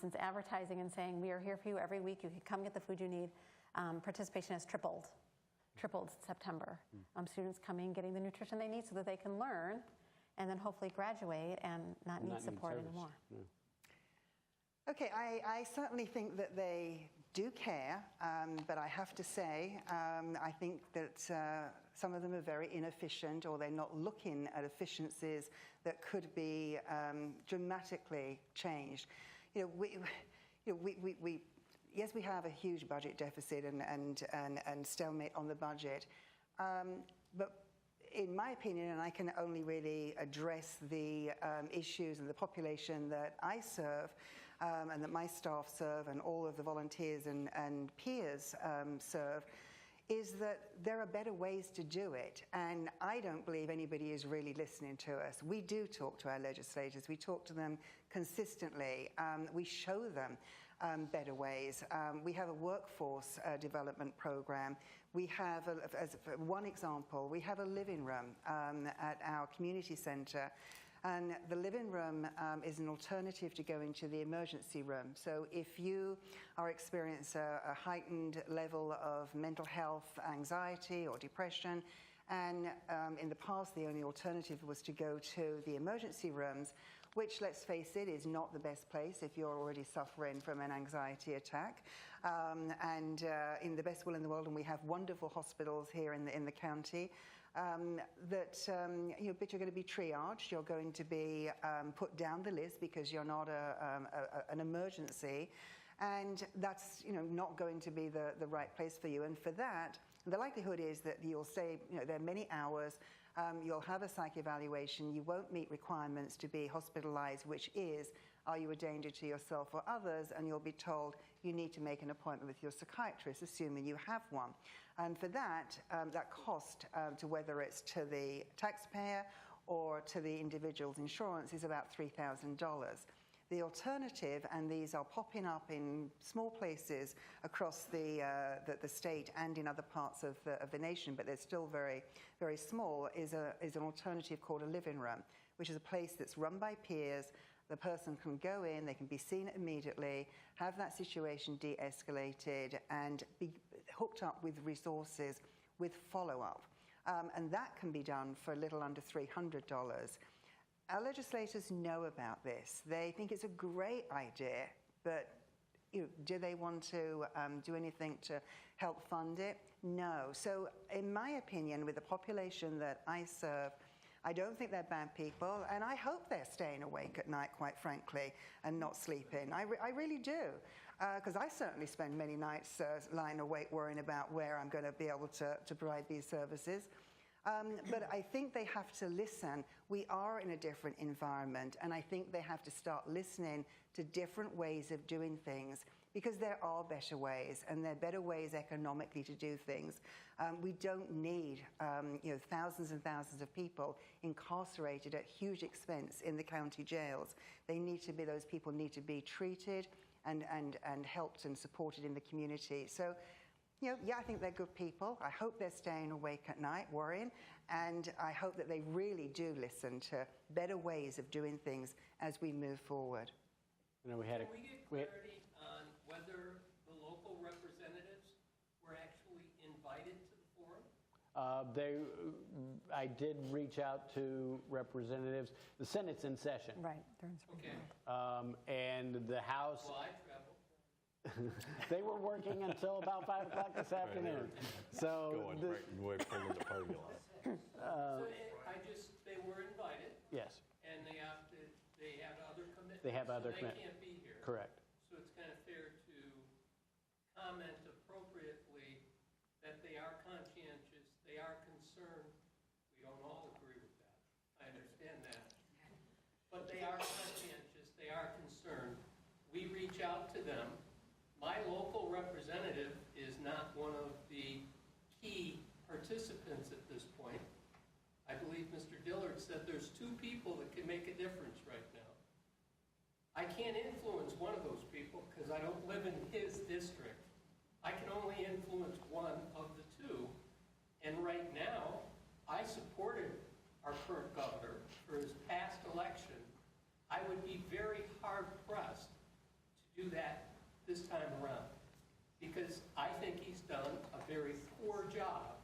since advertising and saying, we are here for you every week, you can come get the food you need, participation has tripled tripled in September. Students coming, getting the nutrition they need so that they can learn and then hopefully graduate and not need support anymore. Yeah. Okay, I certainly think that they do care, but I have to say, I think that some of them are very inefficient, or they're not looking at efficiencies that could be dramatically changed. Yes, we have a huge budget deficit and stalemate on the budget, but in my opinion, and I can only really address the issues and the population that I serve and that my staff serve and all of the volunteers and peers serve, is that there are better ways to do it. And I don't believe anybody is really listening to us. We do talk to our legislators. We talk to them consistently. We show them better ways. We have a workforce development program. We have, as one example, we have a living room at our community center. And the living room is an alternative to going to the emergency room. So if you are experiencing a heightened level of mental health, anxiety, or depression, and in the past the only alternative was to go to the emergency rooms, which, let's face it, is not the best place if you're already suffering from an anxiety attack. And in the best will in the world, and we have wonderful hospitals here in the county, but you're going to be triaged. You're going to be put down the list because you're not an emergency, and that's not going to be the right place for you. And for that, the likelihood is that you'll stay there many hours. You'll have a psych evaluation. You won't meet requirements to be hospitalized, which is, are you a danger to yourself or others? And you'll be told you need to make an appointment with your psychiatrist, assuming you have one. And for that, that cost, to whether it's to the taxpayer or to the individual's insurance, is about $3,000. The alternative, and these are popping up in small places across the state and in other parts of the nation, but they're still very, very small, is an alternative called a living room, which is a place that's run by peers. The person can go in, they can be seen immediately, have that situation de-escalated, and be hooked up with resources with follow-up. And that can be done for a little under $300. Our legislators know about this. They think it's a great idea, but do they want to do anything to help fund it? No. So in my opinion, with the population that I serve, I don't think they're bad people, and I hope they're staying awake at night, quite frankly, and not sleeping. I really do, because I certainly spend many nights lying awake worrying about where I'm going to be able to provide these services. But I think they have to listen. We are in a different environment, and I think they have to start listening to different ways of doing things, because there are better ways, and there are better ways economically to do things. We don't need thousands and thousands of people incarcerated at huge expense in the county jails. Those people need to be treated and helped and supported in the community. So, I think they're good people. I hope they're staying awake at night worrying, and I hope that they really do listen to better ways of doing things as we move forward. Can we get clarity on whether the local representatives were actually invited to the forum? I did reach out to representatives. The Senate's in session. Right. They're in session. Okay. And the House... Well, I traveled. They were working until about 5 o'clock this afternoon. So Going pulling the party line. They were invited. Yes. And they have other commitments. They have other commitments. They can't be here. Correct. So it's kind of fair to comment appropriately that they are conscientious, they are concerned. We don't all agree with that. I understand that. But they are conscientious, they are concerned. We reach out to them. My local representative is not one of the key participants at this point. I believe Mr. Dillard said there's 2 people that can make a difference right now. I can't influence one of those people because I don't live in his district. I can only influence one of the 2. And right now, I supported our current governor for his past election. I would be very hard-pressed to do that this time around, because I think he's done a very poor job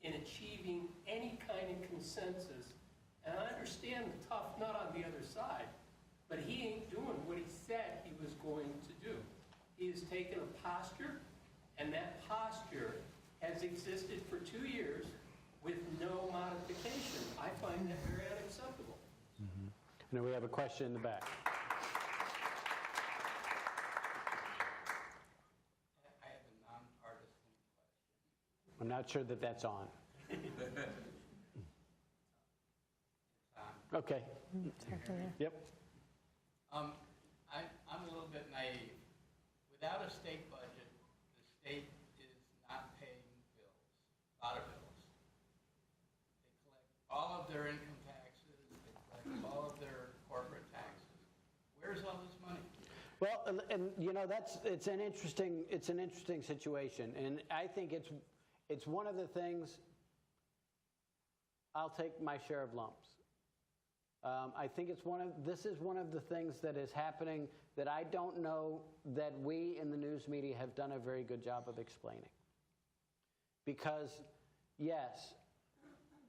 in achieving any kind of consensus. And I understand the tough nut on the other side, but he ain't doing what he said he was going to do. He has taken a posture, and that posture has existed for 2 years with no modification. I find that very unacceptable. And then we have a question in the back. I have a nonpartisan question. I'm not sure that that's on. Okay. Yep. I'm a little bit naive. Without a state budget, the state is not paying bills, a lot of bills. They collect all of their income taxes, they collect all of their corporate taxes. Where's all this money? Well, and you know, it's an interesting situation, and I think it's one of the things. I'll take my share of lumps. I think this is one of the things that is happening that I don't know that we in the news media have done a very good job of explaining. Because, yes,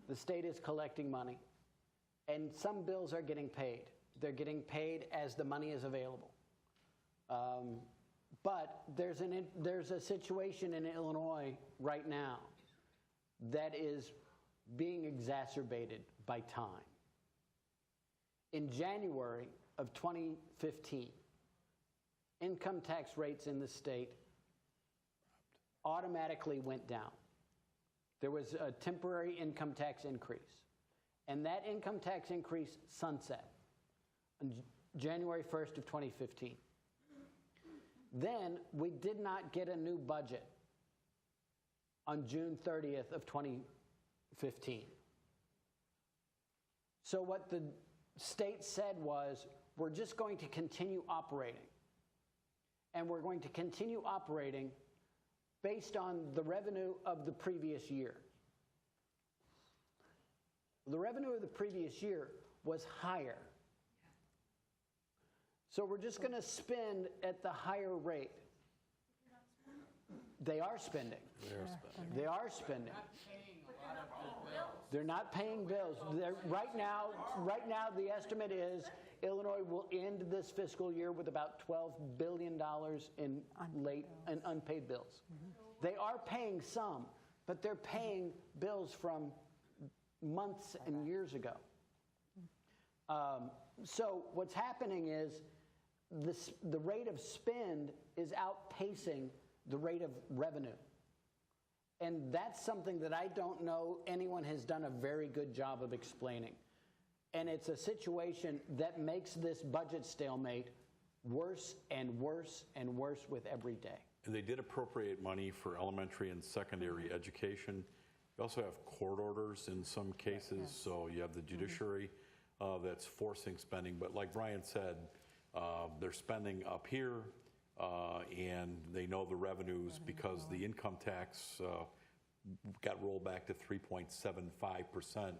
the state is collecting money, and some bills are getting paid. They're getting paid as the money is available. But there's a situation in Illinois right now that is being exacerbated by time. In January of 2015, income tax rates in the state automatically went down. There was a temporary income tax increase, and that income tax increase sunset on January 1st of 2015. Then we did not get a new budget on June 30th of 2015. So what the state said was, we're just going to continue operating. And we're going to continue operating based on the revenue of the previous year. The revenue of the previous year was higher. So we're just going to spend at the higher rate. They are spending. They are spending. They're not paying bills. Right now, the estimate is Illinois will end this fiscal year with about $12 billion in unpaid bills. They are paying some, but they're paying bills from months and years ago. So what's happening is the rate of spend is outpacing the rate of revenue. And that's something that I don't know anyone has done a very good job of explaining. And it's a situation that makes this budget stalemate worse and worse and worse with every day. And they did appropriate money for elementary and secondary education. You also have court orders in some cases, so you have the judiciary that's forcing spending. But like Brian said, they're spending up here, and they know the revenues because the income tax got rolled back to 3.75%.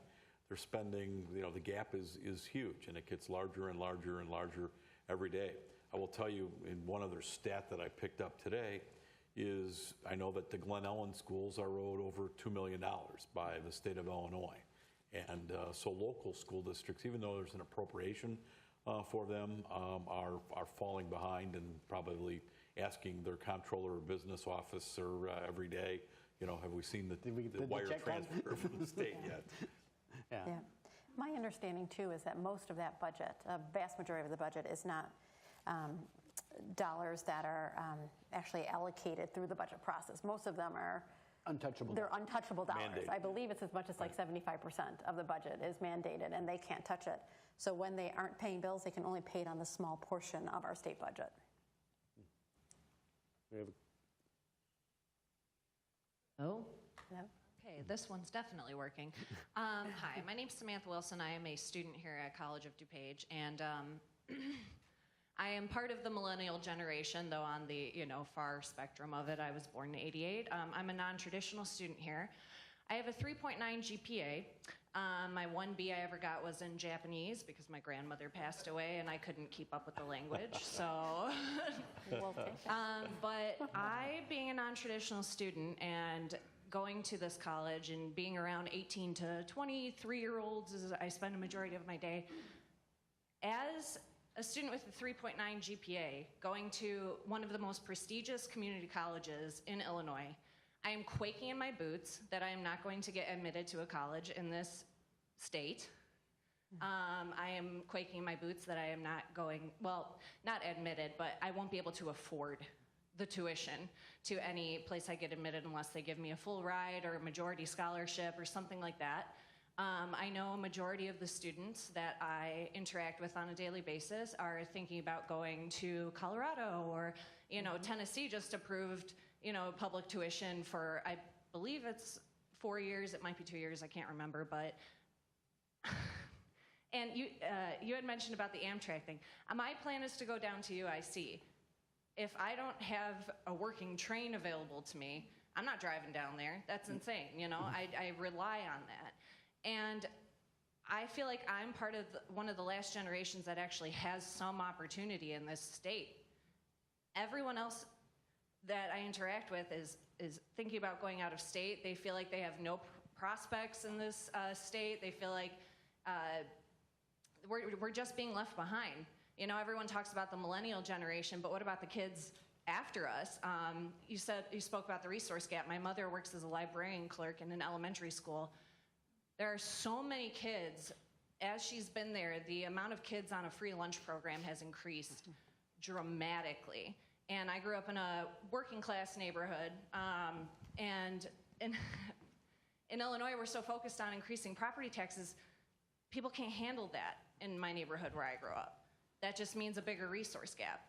They're spending, the gap is huge, and it gets larger and larger and larger every day. I will tell you, in one other stat that I picked up today is I know that the Glen Ellyn schools are owed over $2 million by the state of Illinois. And so local school districts, even though there's an appropriation for them, are falling behind and probably asking their comptroller or business officer every day, have we seen the wire transfer from the state yet? Yeah. My understanding, too, is that most of that budget, a vast majority of the budget, is not dollars that are actually allocated through the budget process. Most of them are untouchable. They're untouchable dollars. Mandated. I believe it's as much as like 75% of the budget is mandated, and they can't touch it. So when they aren't paying bills, they can only pay it on the small portion of our state budget. Oh? No? Okay, this one's definitely working. Hi, my name's Samantha Wilson. I am a student here at College of DuPage, and I am part of the millennial generation, though on the far spectrum of it. I was born in '88. I'm a non-traditional student here. I have a 3.9 GPA. My one B I ever got was in Japanese because my grandmother passed away and I couldn't keep up with the language. So, We'll take that. but I, being a non-traditional student and going to this college and being around 18 to 23-year-olds as I spend a majority of my day, as a student with a 3.9 GPA going to one of the most prestigious community colleges in Illinois, I am quaking in my boots that I am not going to get admitted to a college in this state. I am quaking in my boots that I am not going, well, not admitted, but I won't be able to afford the tuition to any place I get admitted unless they give me a full ride or a majority scholarship or something like that. I know a majority of the students that I interact with on a daily basis are thinking about going to Colorado or, Tennessee just approved, public tuition for, I believe it's 4 years, it might be 2 years, I can't remember, but and you had mentioned about the Amtrak thing. My plan is to go down to UIC. If I don't have a working train available to me, I'm not driving down there. That's insane, I rely on that. And I feel like I'm part of one of the last generations that actually has some opportunity in this state. Everyone else that I interact with is thinking about going out of state. They feel like they have no prospects in this state. They feel like we're just being left behind. Everyone talks about the millennial generation, but what about the kids after us? You spoke about the resource gap. My mother works as a librarian clerk in an elementary school. There are so many kids. As she's been there, the amount of kids on a free lunch program has increased dramatically. And I grew up in a working class neighborhood, and in Illinois, we're so focused on increasing property taxes, people can't handle that in my neighborhood where I grew up. That just means a bigger resource gap.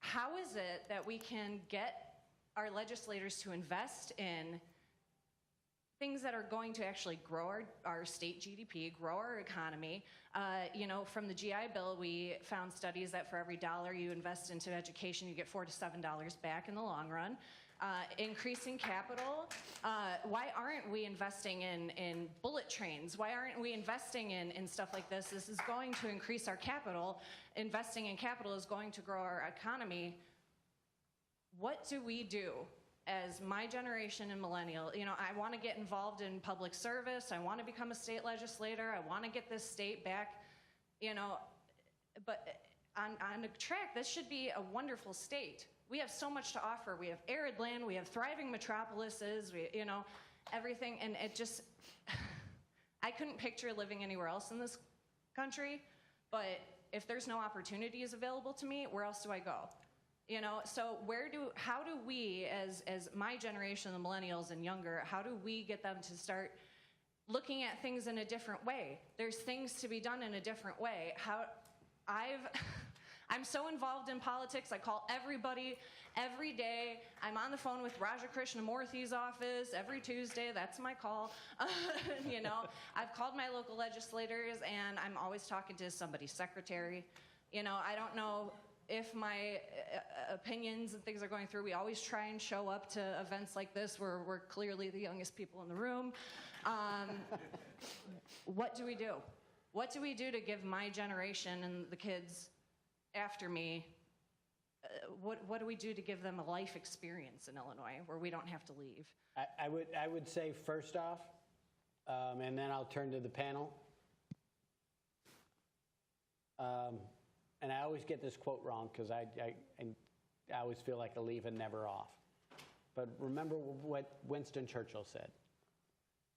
How is it that we can get our legislators to invest in things that are going to actually grow our state GDP, grow our economy? From the GI Bill, we found studies that for every dollar you invest into education, you get $4 to $7 back in the long run. Increasing capital. Why aren't we investing in bullet trains? Why aren't we investing in stuff like this? This is going to increase our capital. Investing in capital is going to grow our economy. What do we do as my generation and millennial? I want to get involved in public service. I want to become a state legislator. I want to get this state back, but on the track, this should be a wonderful state. We have so much to offer. We have arid land. We have thriving metropolises, everything. And it just, I couldn't picture living anywhere else in this country, but if there's no opportunities available to me, where else do I go? So how do we, as my generation, the millennials and younger, how do we get them to start looking at things in a different way? There's things to be done in a different way. I'm so involved in politics. I call everybody every day. I'm on the phone with Raja Krishnamurthy's office every Tuesday. That's my call. I've called my local legislators, and I'm always talking to somebody's secretary. I don't know if my opinions and things are going through. We always try and show up to events like this where we're clearly the youngest people in the room. What do we do? What do we do to give my generation and the kids after me, what do we do to give them a life experience in Illinois where we don't have to leave? I would say first off, and then I'll turn to the panel. And I always get this quote wrong because I always feel like a leave and never off. But remember what Winston Churchill said.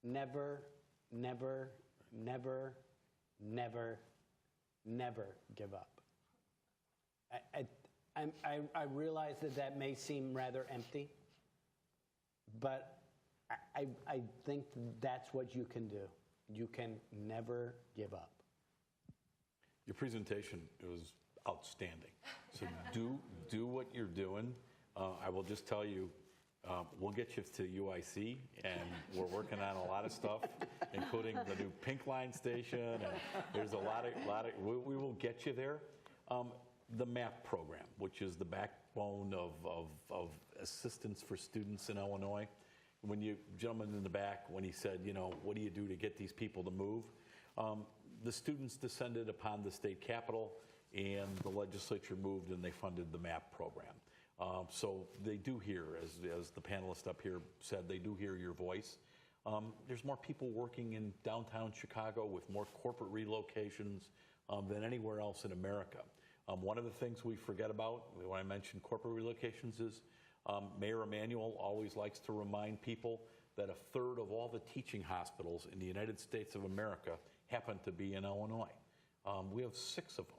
Never, never, never, never, never give up. I realize that may seem rather empty, but I think that's what you can do. You can never give up. Your presentation was outstanding. So do what you're doing. I will just tell you, we'll get you to UIC, and we're working on a lot of stuff, including the new Pink Line station. And there's a lot of we will get you there. The MAP program, which is the backbone of assistance for students in Illinois. When you, gentleman in the back, when he said, what do you do to get these people to move? The students descended upon the state capitol, and the legislature moved, and they funded the MAP program. So they do hear, as the panelist up here said, they do hear your voice. There's more people working in downtown Chicago with more corporate relocations than anywhere else in America. One of the things we forget about when I mention corporate relocations is Mayor Emanuel always likes to remind people that a third of all the teaching hospitals in the United States of America happen to be in Illinois. We have 6 of them.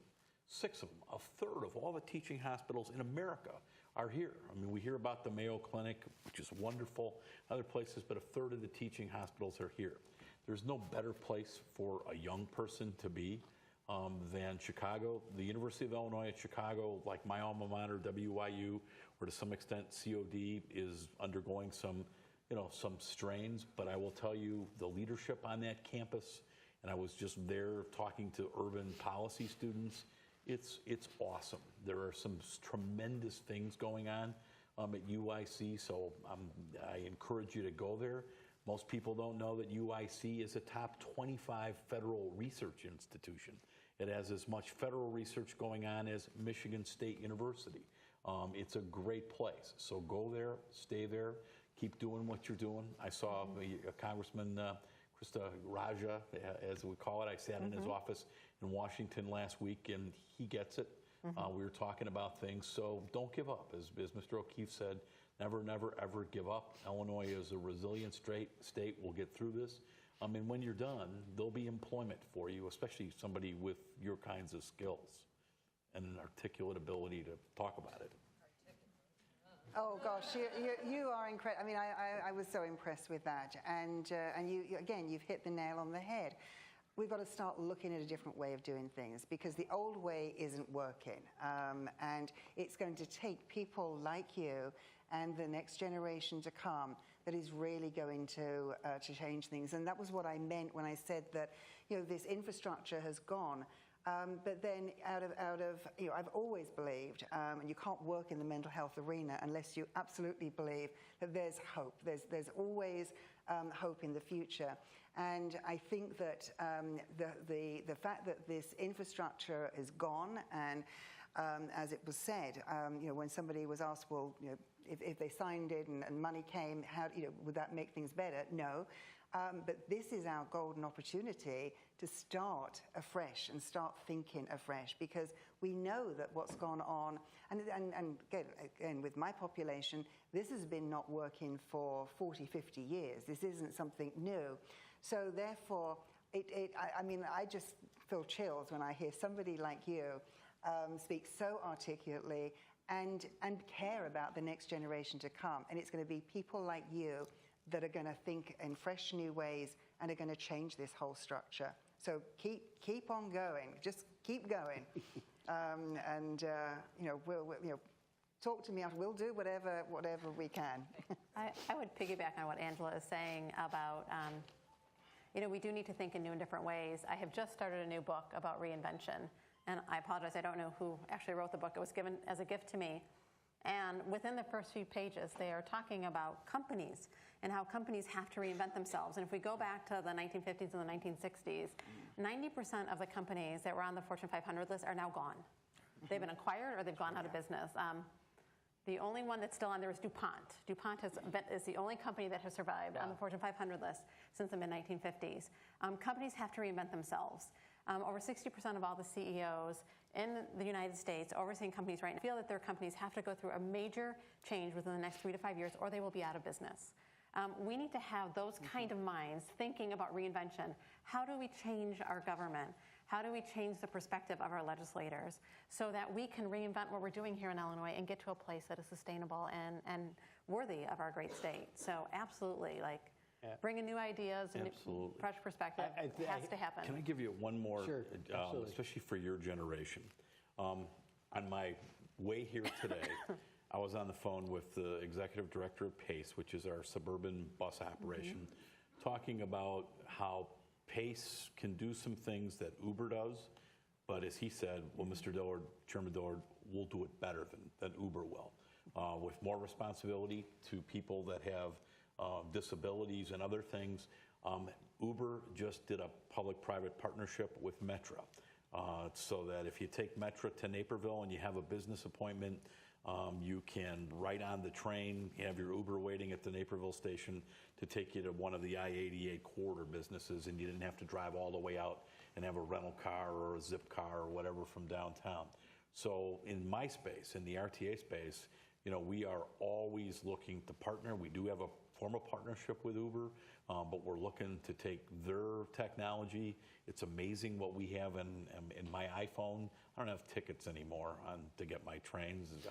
6 of them. A third of all the teaching hospitals in America are here. I mean, we hear about the Mayo Clinic, which is wonderful, other places, but a third of the teaching hospitals are here. There's no better place for a young person to be than Chicago. The University of Illinois at Chicago, like my alma mater, WIU, or to some extent COD, is undergoing some strains, but I will tell you the leadership on that campus, and I was just there talking to urban policy students, it's awesome. There are some tremendous things going on at UIC, so I encourage you to go there. Most people don't know that UIC is a top 25 federal research institution. It has as much federal research going on as Michigan State University. It's a great place, so go there, stay there, keep doing what you're doing. I saw Congressman Krista Raja, as we call it. I sat in his office in Washington last week, and he gets it. We were talking about things, so don't give up. As Mr. O'Keefe said, never, never, ever give up. Illinois is a resilient state. We'll get through this. And when you're done, there'll be employment for you, especially somebody with your kinds of skills and an articulate ability to talk about it. Oh gosh, you are incredible. I mean, I was so impressed with that, and you again, you've hit the nail on the head. We've got to start looking at a different way of doing things because the old way isn't working, and it's going to take people like you and the next generation to come that is really going to change things. And that was what I meant when I said that this infrastructure has gone. But then out of I've always believed, and you can't work in the mental health arena unless you absolutely believe that there's hope. There's always hope in the future. And I think that the fact that this infrastructure is gone, and as it was said, when somebody was asked, well, if they signed it and money came, how would that make things better? No. But this is our golden opportunity to start afresh and start thinking afresh, because we know that what's gone on, and again, with my population, this has been not working for 40, 50 years. This isn't something new. So therefore, I just feel chills when I hear somebody like you speak so articulately and care about the next generation to come. And it's going to be people like you that are going to think in fresh new ways and are going to change this whole structure. So keep on going. Just keep going. We'll talk to me after. We'll do whatever we can. I would piggyback on what Angela is saying about, we do need to think in new and different ways. I have just started a new book about reinvention. And I apologize, I don't know who actually wrote the book. It was given as a gift to me. And within the first few pages, they are talking about companies and how companies have to reinvent themselves. And if we go back to the 1950s and the 1960s, 90% of the companies that were on the Fortune 500 list are now gone. They've been acquired or they've gone out of business. The only one that's still on there is DuPont. DuPont is the only company that has survived on the Fortune 500 list since the mid-1950s. Companies have to reinvent themselves. Over 60% of all the CEOs in the United States overseeing companies right now feel that their companies have to go through a major change within the next 3 to 5 years or they will be out of business. We need to have those kind of minds thinking about reinvention. How do we change our government? How do we change the perspective of our legislators so that we can reinvent what we're doing here in Illinois and get to a place that is sustainable and worthy of our great state? So absolutely, bringing new ideas and fresh perspective has to happen. Can I give you one more, Sure, especially for your generation? On my way here today, I was on the phone with the executive director of PACE, which is our suburban bus operation, talking about how PACE can do some things that Uber does, but as he said, well, Mr. Dillard, Chairman Dillard, we'll do it better than Uber will, with more responsibility to people that have disabilities and other things. Uber just did a public-private partnership with Metra, so that if you take Metra to Naperville and you have a business appointment You can ride on the train, have your Uber waiting at the Naperville station to take you to one of the I-88 corridor businesses, and you didn't have to drive all the way out and have a rental car or a zip car or whatever from downtown. So in my space, in the RTA space, we are always looking to partner. We do have a formal partnership with Uber, but we're looking to take their technology. It's amazing what we have in my iPhone. I don't have tickets anymore to get my trains. It's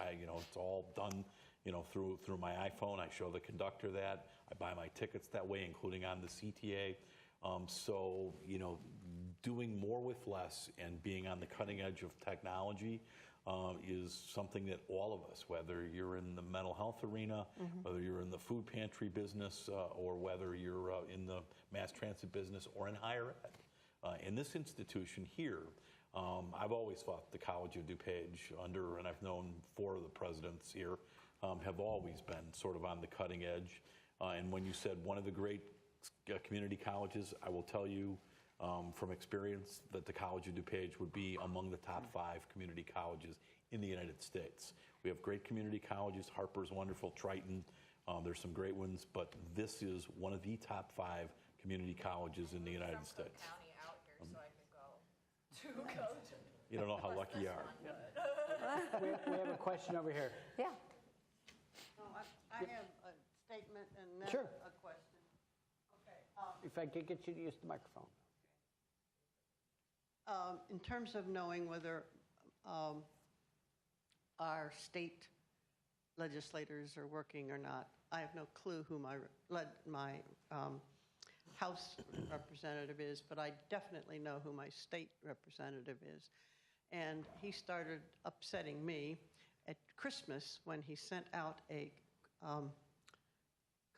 all done, through my iPhone. I show the conductor that. I buy my tickets that way, including on the CTA. So, doing more with less and being on the cutting edge of technology is something that all of us, whether you're in the mental health arena, whether you're in the food pantry business, or whether you're in the mass transit business or in higher ed. In this institution here, I've always thought the College of DuPage, and I've known 4 of the presidents here, have always been sort of on the cutting edge. And when you said one of the great community colleges, I will tell you from experience that the College of DuPage would be among the top 5 community colleges in the United States. We have great community colleges. Harper's wonderful, Triton. There's some great ones, but this is one of the top 5 community colleges in the United States. County out here, so I could go to. You don't know how lucky you are. We have a question over here. Yeah. I have a statement and then Sure. a question. Okay. If I could get you to use the microphone. In terms of knowing whether our state legislators are working or not, I have no clue who my House representative is, but I definitely know who my state representative is. And he started upsetting me at Christmas when he sent out a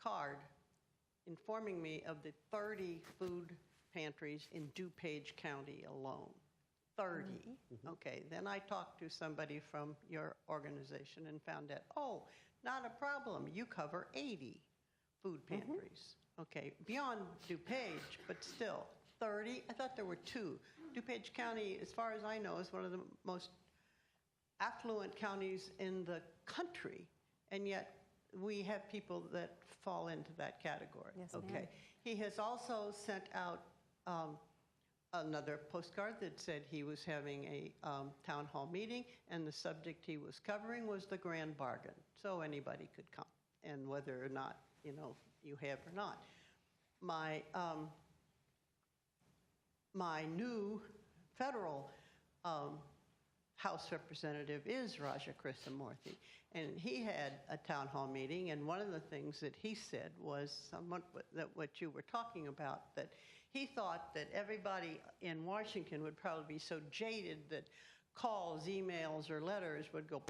card informing me of the 30 food pantries in DuPage County alone. 30. Okay, then I talked to somebody from your organization and found out, not a problem, you cover 80 food pantries. Okay, beyond DuPage, but still, 30, I thought there were 2. DuPage County, as far as I know, is one of the most affluent counties in the country, and yet we have people that fall into that category. Yes, okay. ma'am. He has also sent out another postcard that said he was having a town hall meeting, and the subject he was covering was the grand bargain. So anybody could come, and whether or not, you have or not. My new federal House representative is Raja Krishnamurthy, and he had a town hall meeting, and one of the things that he said was somewhat what you were talking about, that he thought that everybody in Washington would probably be so jaded that calls, emails, or letters would go,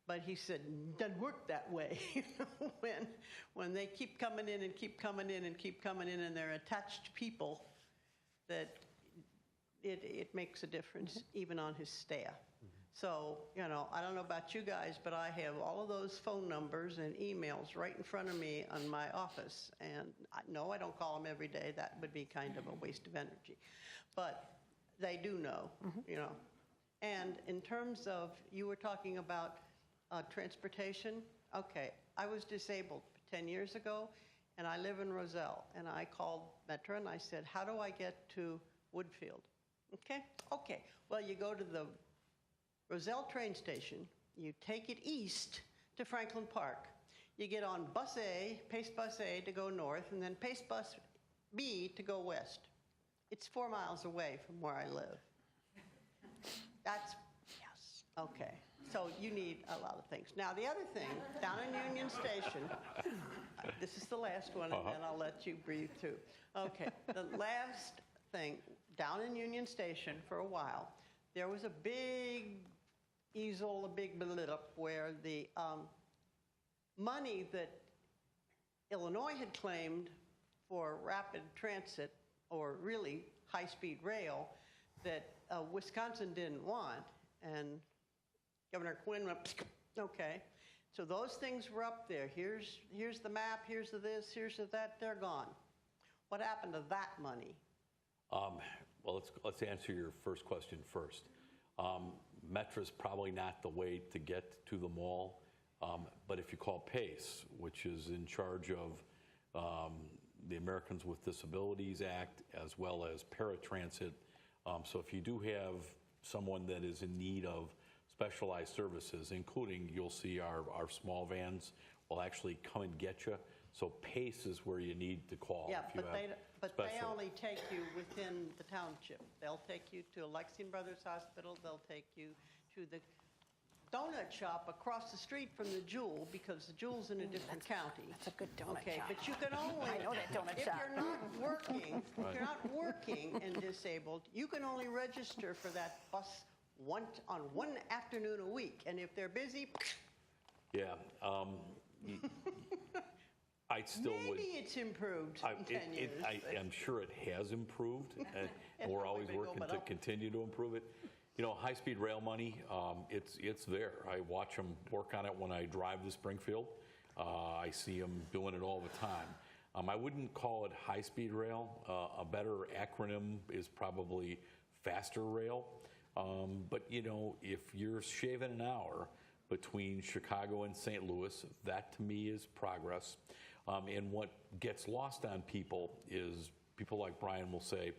but he said, it doesn't work that way. when they keep coming in and keep coming in and keep coming in, and they're attached people, that it makes a difference even on his staff. So, I don't know about you guys, but I have all of those phone numbers and emails right in front of me on my office. And no, I don't call them every day. That would be kind of a waste of energy. But they do know, And in terms of, you were talking about transportation. Okay, I was disabled 10 years ago, and I live in Roselle. And I called Metro, and I said, how do I get to Woodfield? Okay. Well, you go to the Roselle train station, you take it east to Franklin Park. You get on bus A, Pace Bus A to go north, and then Pace Bus B to go west. It's 4 miles away from where I live. Yes. Okay. So you need a lot of things. Now, the other thing, down in Union Station, this is the last one, and then I'll let you breathe too. Okay. The last thing, down in Union Station for a while, there was a big easel, a big blip, where the money that Illinois had claimed for rapid transit, or really high-speed rail, that Wisconsin didn't want, and Governor Quinn went, okay. So those things were up there. Here's the map, here's the this, here's the that, they're gone. What happened to that money? Well, let's answer your first question first. Metra's probably not the way to get to the mall, but if you call PACE, which is in charge of the Americans with Disabilities Act as well as paratransit, so if you do have someone that is in need of specialized services, including you'll see our small vans will actually come and get you. So PACE is where you need to call. Yeah, if you but they only take you within the township. They'll take you to Alexian Brothers Hospital. They'll take you to the donut shop across the street from the Jewel, because the Jewel's in a different county. That's a good donut shop. But you can only, I know that donut if shop. you're not working, if you're not working and disabled, you can only register for that bus on one afternoon a week. And if they're busy, Yeah. I still would. maybe it's improved in 10 years. I'm sure it has improved, and we're always working to continue to improve it. You know, high-speed rail money, it's there. I watch them work on it when I drive to Springfield. I see them doing it all the time. I wouldn't call it high-speed rail. A better acronym is probably faster rail. But, you know, if you're shaving an hour between Chicago and St. Louis, that to me is progress. And what gets lost on people is people like Brian will say,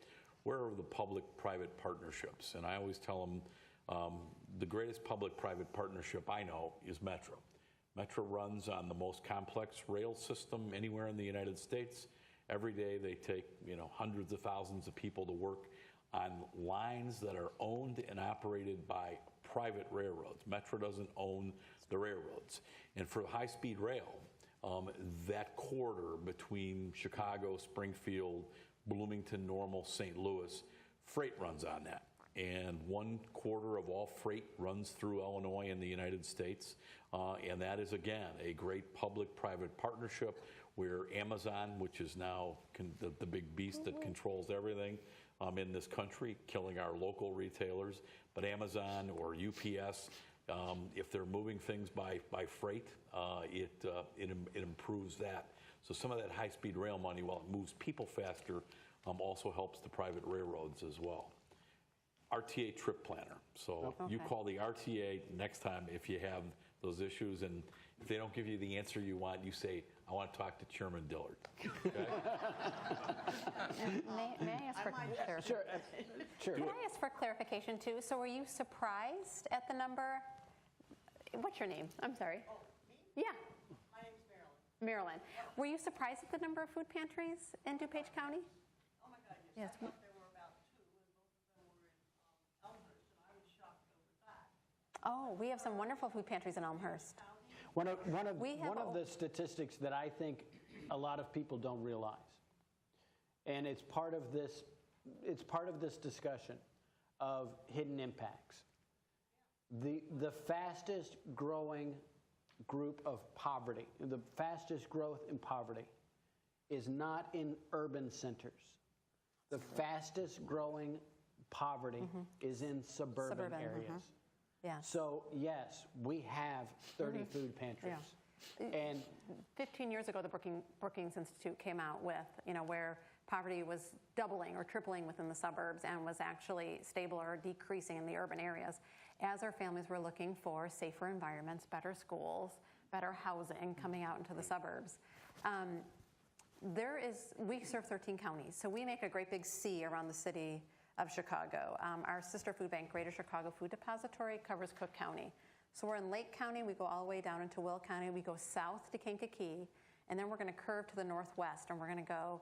where are the public-private partnerships? And I always tell them the greatest public-private partnership I know is Metra. Metra runs on the most complex rail system anywhere in the United States. Every day they take, you know, hundreds of thousands of people to work on lines that are owned and operated by private railroads. Metra doesn't own the railroads. And for high-speed rail, that corridor between Chicago, Springfield, Bloomington, Normal, St. Louis, freight runs on that. And 1/4 of all freight runs through Illinois and the United States. And that is, again, a great public-private partnership where Amazon, which is now the big beast that controls everything in this country, killing our local retailers, but Amazon or UPS, if they're moving things by freight, it improves that. So some of that high-speed rail money, while it moves people faster, also helps the private railroads as well. RTA trip planner. So you call the RTA next time if you have those issues, and if they don't give you the answer you want, you say, I want to talk to Chairman Dillard. Okay? May I ask for clarification? Sure. Can I ask for clarification too? So were you surprised at the number? What's your name? I'm sorry. Oh, me? Yeah. My name's Marilyn. Marilyn. Were you surprised at the number of food pantries in DuPage County? Oh my God, Yes. I thought there were about 2, and both of them were in Elmhurst, and I was shocked over that. Oh, we have some wonderful food pantries in Elmhurst. One of the statistics that I think a lot of people don't realize, and it's part of this discussion of hidden impacts. The fastest growing group of poverty, the fastest growth in poverty is not in urban centers. The fastest growing poverty is in suburban areas. Yeah. So yes, we have 30 food pantries. Yeah. And 15 years ago, the Brookings Institute came out with, you know, where poverty was doubling or tripling within the suburbs and was actually stable or decreasing in the urban areas as our families were looking for safer environments, better schools, better housing coming out into the suburbs. We serve 13 counties, so we make a great big C around the city of Chicago. Our sister food bank, Greater Chicago Food Depository, covers Cook County. So we're in Lake County, we go all the way down into Will County, we go south to Kankakee, and then we're going to curve to the northwest, and we're going to go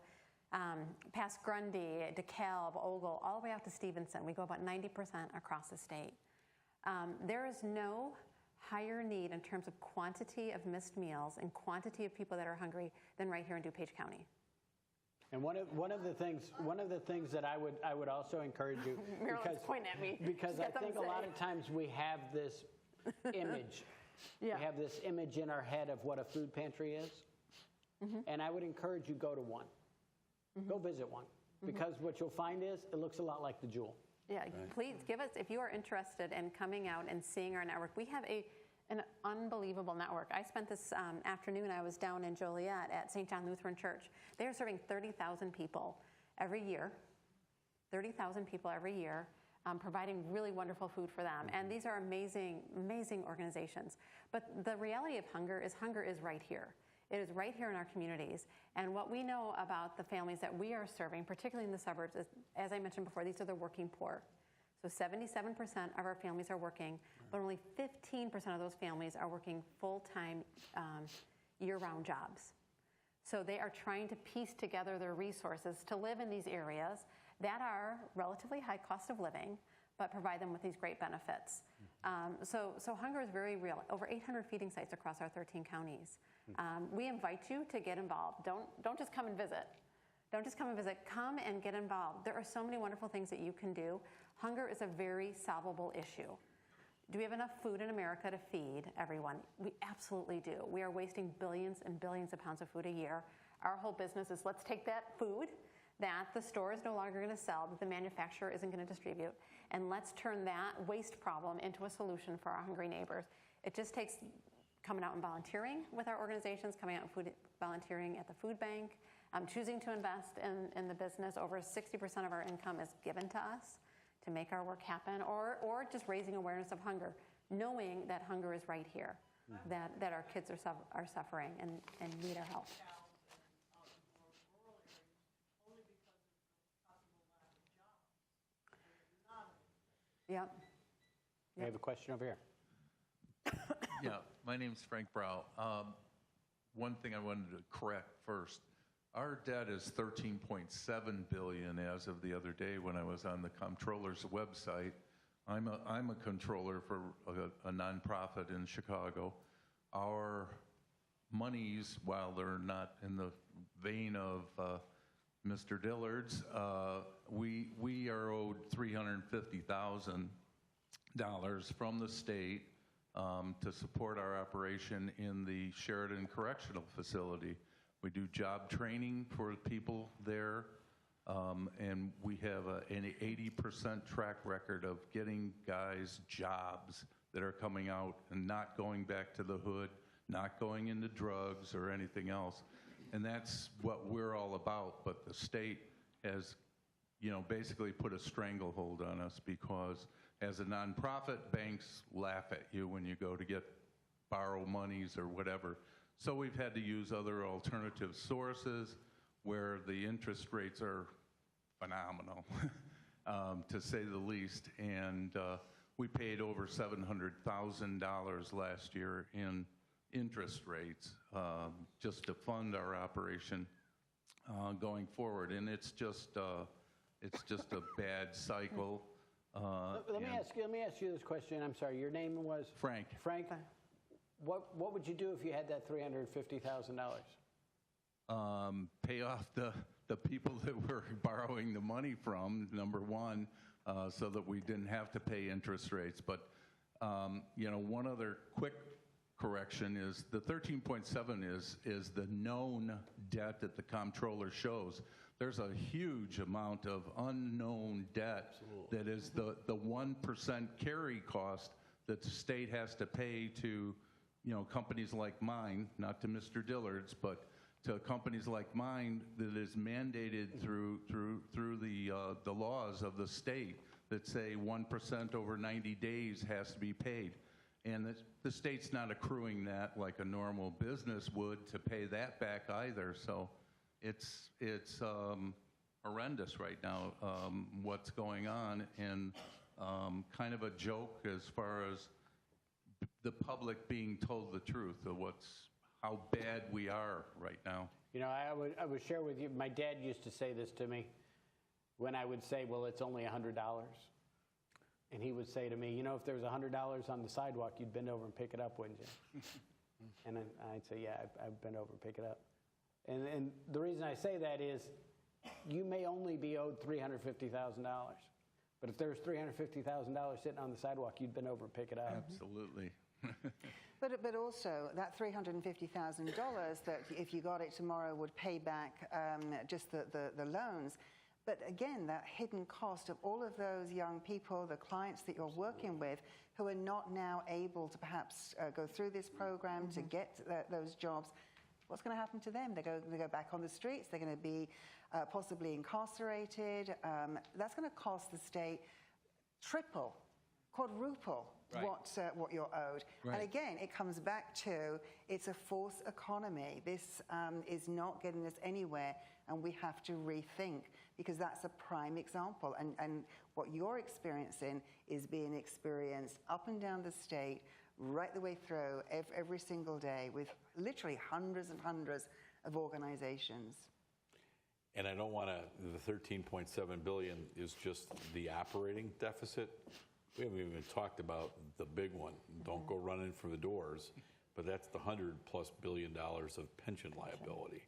past Grundy, DeKalb, Ogle, all the way out to Stevenson. We go about 90% across the state. There is no higher need in terms of quantity of missed meals and quantity of people that are hungry than right here in DuPage County. And one of the things that I would also encourage you, Marilyn's pointing at me. because I think a lot of times we have this image. Yeah. We have this image in our head of what a food pantry is, and I would encourage you go to one. Go visit one, because what you'll find is it looks a lot like the Jewel. Yeah, please give us, if you are interested in coming out and seeing our network, we have an unbelievable network. I spent this afternoon, I was down in Joliet at St. John Lutheran Church. They are serving 30,000 people every year. 30,000 people every year. providing really wonderful food for them. And these are amazing, amazing organizations. But the reality of hunger is right here. It is right here in our communities. And what we know about the families that we are serving, particularly in the suburbs, is, as I mentioned before, these are the working poor. So 77% of our families are working, but only 15% of those families are working full-time year-round jobs. So they are trying to piece together their resources to live in these areas that are relatively high cost of living, but provide them with these great benefits. So hunger is very real. Over 800 feeding sites across our 13 counties. We invite you to get involved. Don't just come and visit. Don't just come and visit. Come and get involved. There are so many wonderful things that you can do. Hunger is a very solvable issue. Do we have enough food in America to feed everyone? We absolutely do. We are wasting billions and billions of pounds of food a year. Our whole business is let's take that food that the store is no longer going to sell, that the manufacturer isn't going to distribute, and let's turn that waste problem into a solution for our hungry neighbors. It just takes coming out and volunteering with our organizations, coming out and volunteering at the food bank, choosing to invest in the business. Over 60% of our income is given to us to make our work happen, or just raising awareness of hunger, knowing that hunger is right here, that our kids are suffering and need our help. Yep. I have a question over here. Yeah, my name's Frank Brow. One thing I wanted to correct first. Our debt is $13.7 billion as of the other day when I was on the comptroller's website. I'm a controller for a nonprofit in Chicago. Our monies, while they're not in the vein of Mr. Dillard's, we are owed $350,000 from the state to support our operation in the Sheridan Correctional Facility. We do job training for people there, and we have an 80% track record of getting guys jobs that are coming out and not going back to the hood, not going into drugs or anything else. And that's what we're all about, but the state has, basically put a stranglehold on us because as a nonprofit, banks laugh at you when you go to borrow monies or whatever. So we've had to use other alternative sources where the interest rates are phenomenal, to say the least. And we paid over $700,000 last year in interest rates just to fund our operation going forward. And it's just a bad cycle. Let me ask you this question. I'm sorry, your name was? Frank. Frank, what would you do if you had that $350,000? Pay off the people that we're borrowing the money from, number one, so that we didn't have to pay interest rates. But, one other quick correction is the 13.7 is the known debt that the comptroller shows. There's a huge amount of unknown debt that is the 1% carry cost that the state has to pay to companies like mine, not to Mr. Dillard's, but to companies like mine that is mandated through the laws of the state that say 1% over 90 days has to be paid. And the state's not accruing that like a normal business would to pay that back either. So it's horrendous right now, what's going on, and kind of a joke as far as the public being told the truth of how bad we are right now. I would share with you, my dad used to say this to me when I would say, well, it's only $100. And he would say to me, if there was $100 on the sidewalk, you'd bend over and pick it up, wouldn't you? And then I'd say, yeah, I'd bend over and pick it up. And the reason I say that is you may only be owed $350,000. But if there's $350,000 sitting on the sidewalk, you'd bend over and pick it up. Absolutely. But also, that $350,000 that if you got it tomorrow would pay back just the loans. But again, that hidden cost of all of those young people, the clients that you're working with, who are not now able to perhaps go through this program to get those jobs, what's going to happen to them? They go back on the streets. They're going to be possibly incarcerated. That's going to cost the state triple, quadruple Right. what you're owed. Right. And again, it comes back to it's a false economy. This is not getting us anywhere, and we have to rethink, because that's a prime example. And what you're experiencing is being experienced up and down the state, right the way through, every single day, with literally hundreds and hundreds of organizations. And I don't want to, the 13.7 billion is just the operating deficit. We haven't even talked about the big one. Don't go running for the doors, but that's the $100+ billion of pension liability,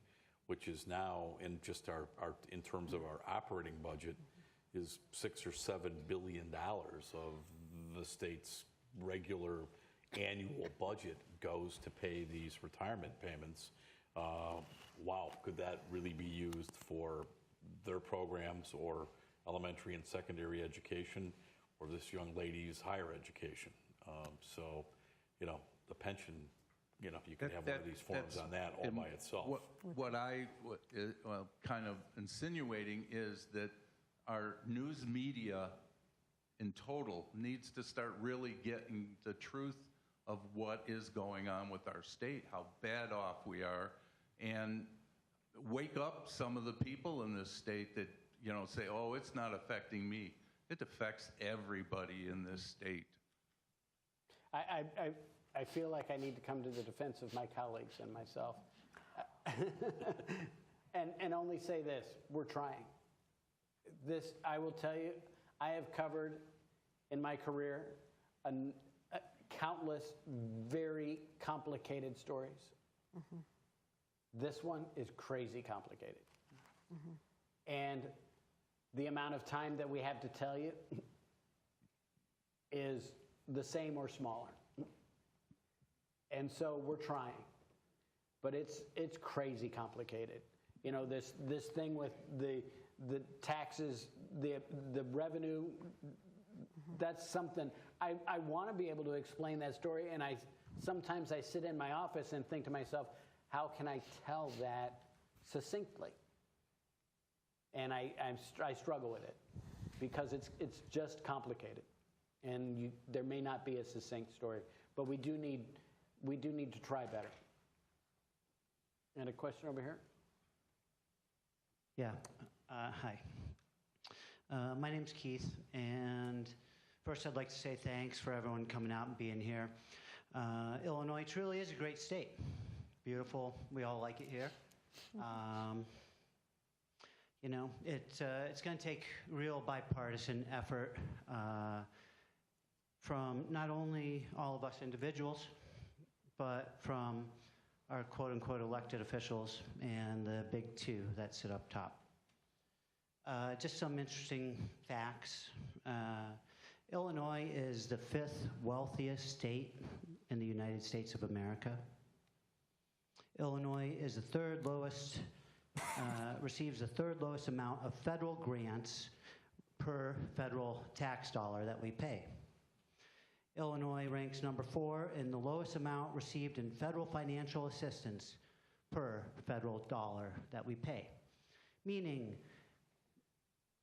which is now in just our in terms of our operating budget is $6 or $7 billion of the state's regular annual budget goes to pay these retirement payments. Wow, could that really be used for their programs or elementary and secondary education, or this young lady's higher education? So, the pension, you could have one of these forms on that all by itself. What I kind of insinuating is that our news media in total needs to start really getting the truth of what is going on with our state, how bad off we are, and wake up some of the people in this state that, say, oh, it's not affecting me. It affects everybody in this state. I feel like I need to come to the defense of my colleagues and myself. and only say this, we're trying. This, I will tell you, I have covered in my career countless very complicated stories. Mm-hmm. This one is crazy complicated. Mm-hmm. And the amount of time that we have to tell you is the same or smaller. And so we're trying. But it's crazy complicated. This thing with the taxes, the revenue, that's something. I want to be able to explain that story, and sometimes I sit in my office and think to myself, how can I tell that succinctly? And I struggle with it because it's just complicated, and there may not be a succinct story, but we do need to try better. And a question over here? Yeah. Hi. My name's Keith, and first I'd like to say thanks for everyone coming out and being here. Illinois truly is a great state. Beautiful. We all like it here. It's going to take real bipartisan effort from not only all of us individuals, but from our quote-unquote elected officials and the big two that sit up top. Just some interesting facts. Illinois is the 5th wealthiest state in the United States of America. Illinois is the third lowest, receives the third lowest amount of federal grants per federal tax dollar that we pay. Illinois ranks number 4 in the lowest amount received in federal financial assistance per federal dollar that we pay. Meaning,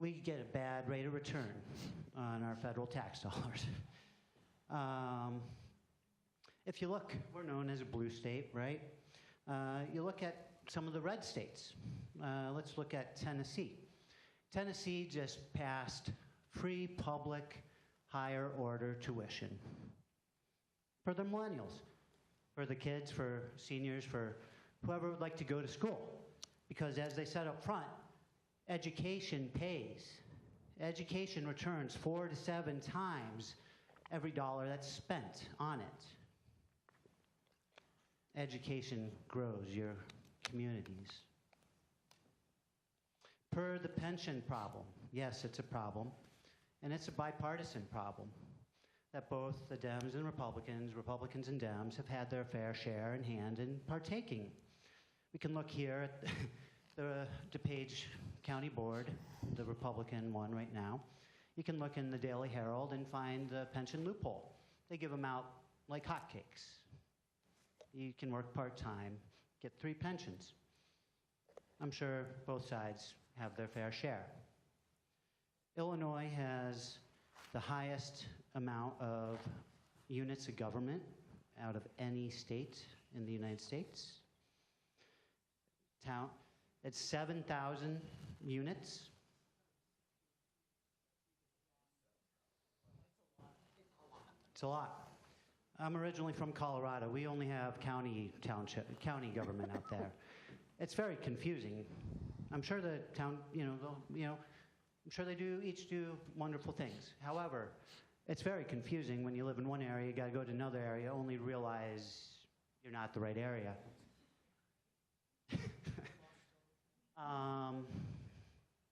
we get a bad rate of return on our federal tax dollars. If you look, we're known as a blue state, right? You look at some of the red states. Let's look at Tennessee. Tennessee just passed free public higher order tuition for the millennials, for the kids, for seniors, for whoever would like to go to school. Because as they said up front, education pays. Education returns 4 to 7 times every dollar that's spent on it. Education grows your communities. Per the pension problem, yes, it's a problem, and it's a bipartisan problem that both the Dems and Republicans and Dems have had their fair share in hand in partaking. We can look here at the DuPage County Board, the Republican one right now. You can look in the Daily Herald and find the pension loophole. They give them out like hotcakes. You can work part-time, get 3 pensions. I'm sure both sides have their fair share. Illinois has the highest amount of units of government out of any state in the United States. It's 7,000 units. It's a lot. I'm originally from Colorado. We only have county government out there. It's very confusing. I'm sure the town, I'm sure they each do wonderful things. However, it's very confusing when you live in one area, you got to go to another area, only to realize you're not the right area.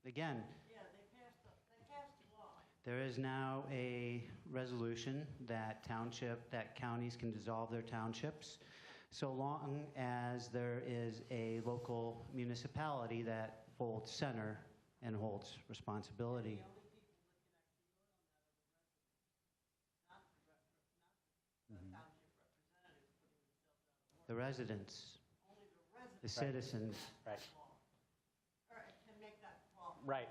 Again, they passed a law. there is now a resolution that counties can dissolve their townships so long as there is a local municipality that holds center and holds responsibility. The residents, the citizens. Right. All right, can make that law. Right.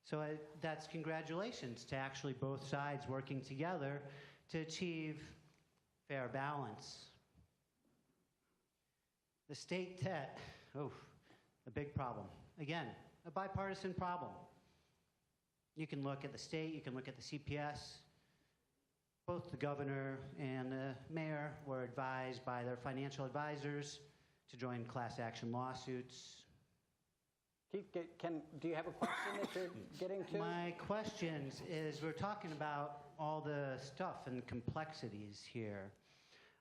So that's congratulations to actually both sides working together to achieve fair balance. The state debt, a big problem. Again, a bipartisan problem. You can look at the state, you can look at the CPS. Both the governor and the mayor were advised by their financial advisors to join class action lawsuits. Keith, do you have a question that you're getting to? My questions is, we're talking about all the stuff and complexities here.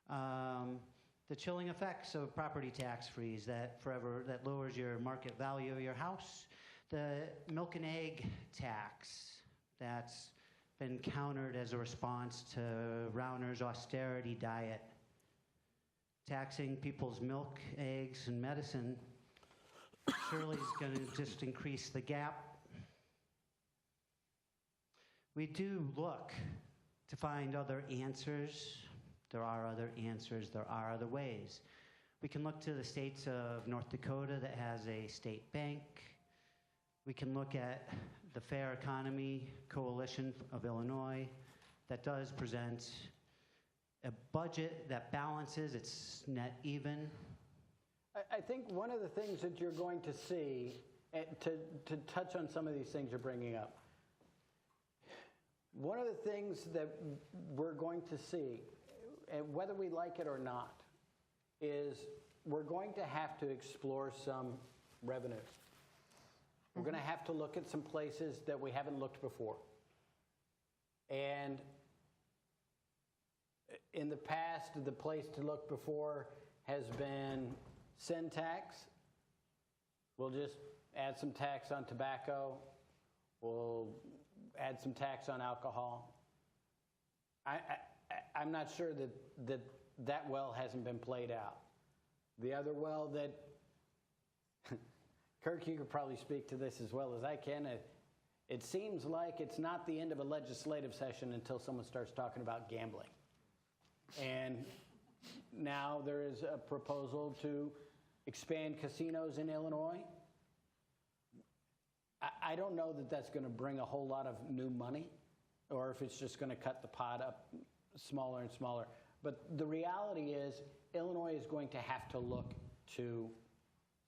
The chilling effects of property tax freeze that lowers your market value of your house. The milk and egg tax that's been countered as a response to Rauner's austerity diet. Taxing people's milk, eggs, and medicine surely is going to just increase the gap. We do look to find other answers. There are other answers. There are other ways. We can look to the states of North Dakota that has a state bank. We can look at the Fair Economy Coalition of Illinois that does present a budget that balances, it's net even. I think one of the things that you're going to see, to touch on some of these things you're bringing up, one of the things that we're going to see, and whether we like it or not, is we're going to have to explore some revenues. We're going to have to look at some places that we haven't looked before. And in the past, the place to look before has been sin tax. We'll just add some tax on tobacco. We'll add some tax on alcohol. I'm not sure that well hasn't been played out. The other well that, Kirk, you could probably speak to this as well as I can. It seems like it's not the end of a legislative session until someone starts talking about gambling. And now there is a proposal to expand casinos in Illinois. I don't know that that's going to bring a whole lot of new money, or if it's just going to cut the pot up smaller and smaller. But the reality is Illinois is going to have to look to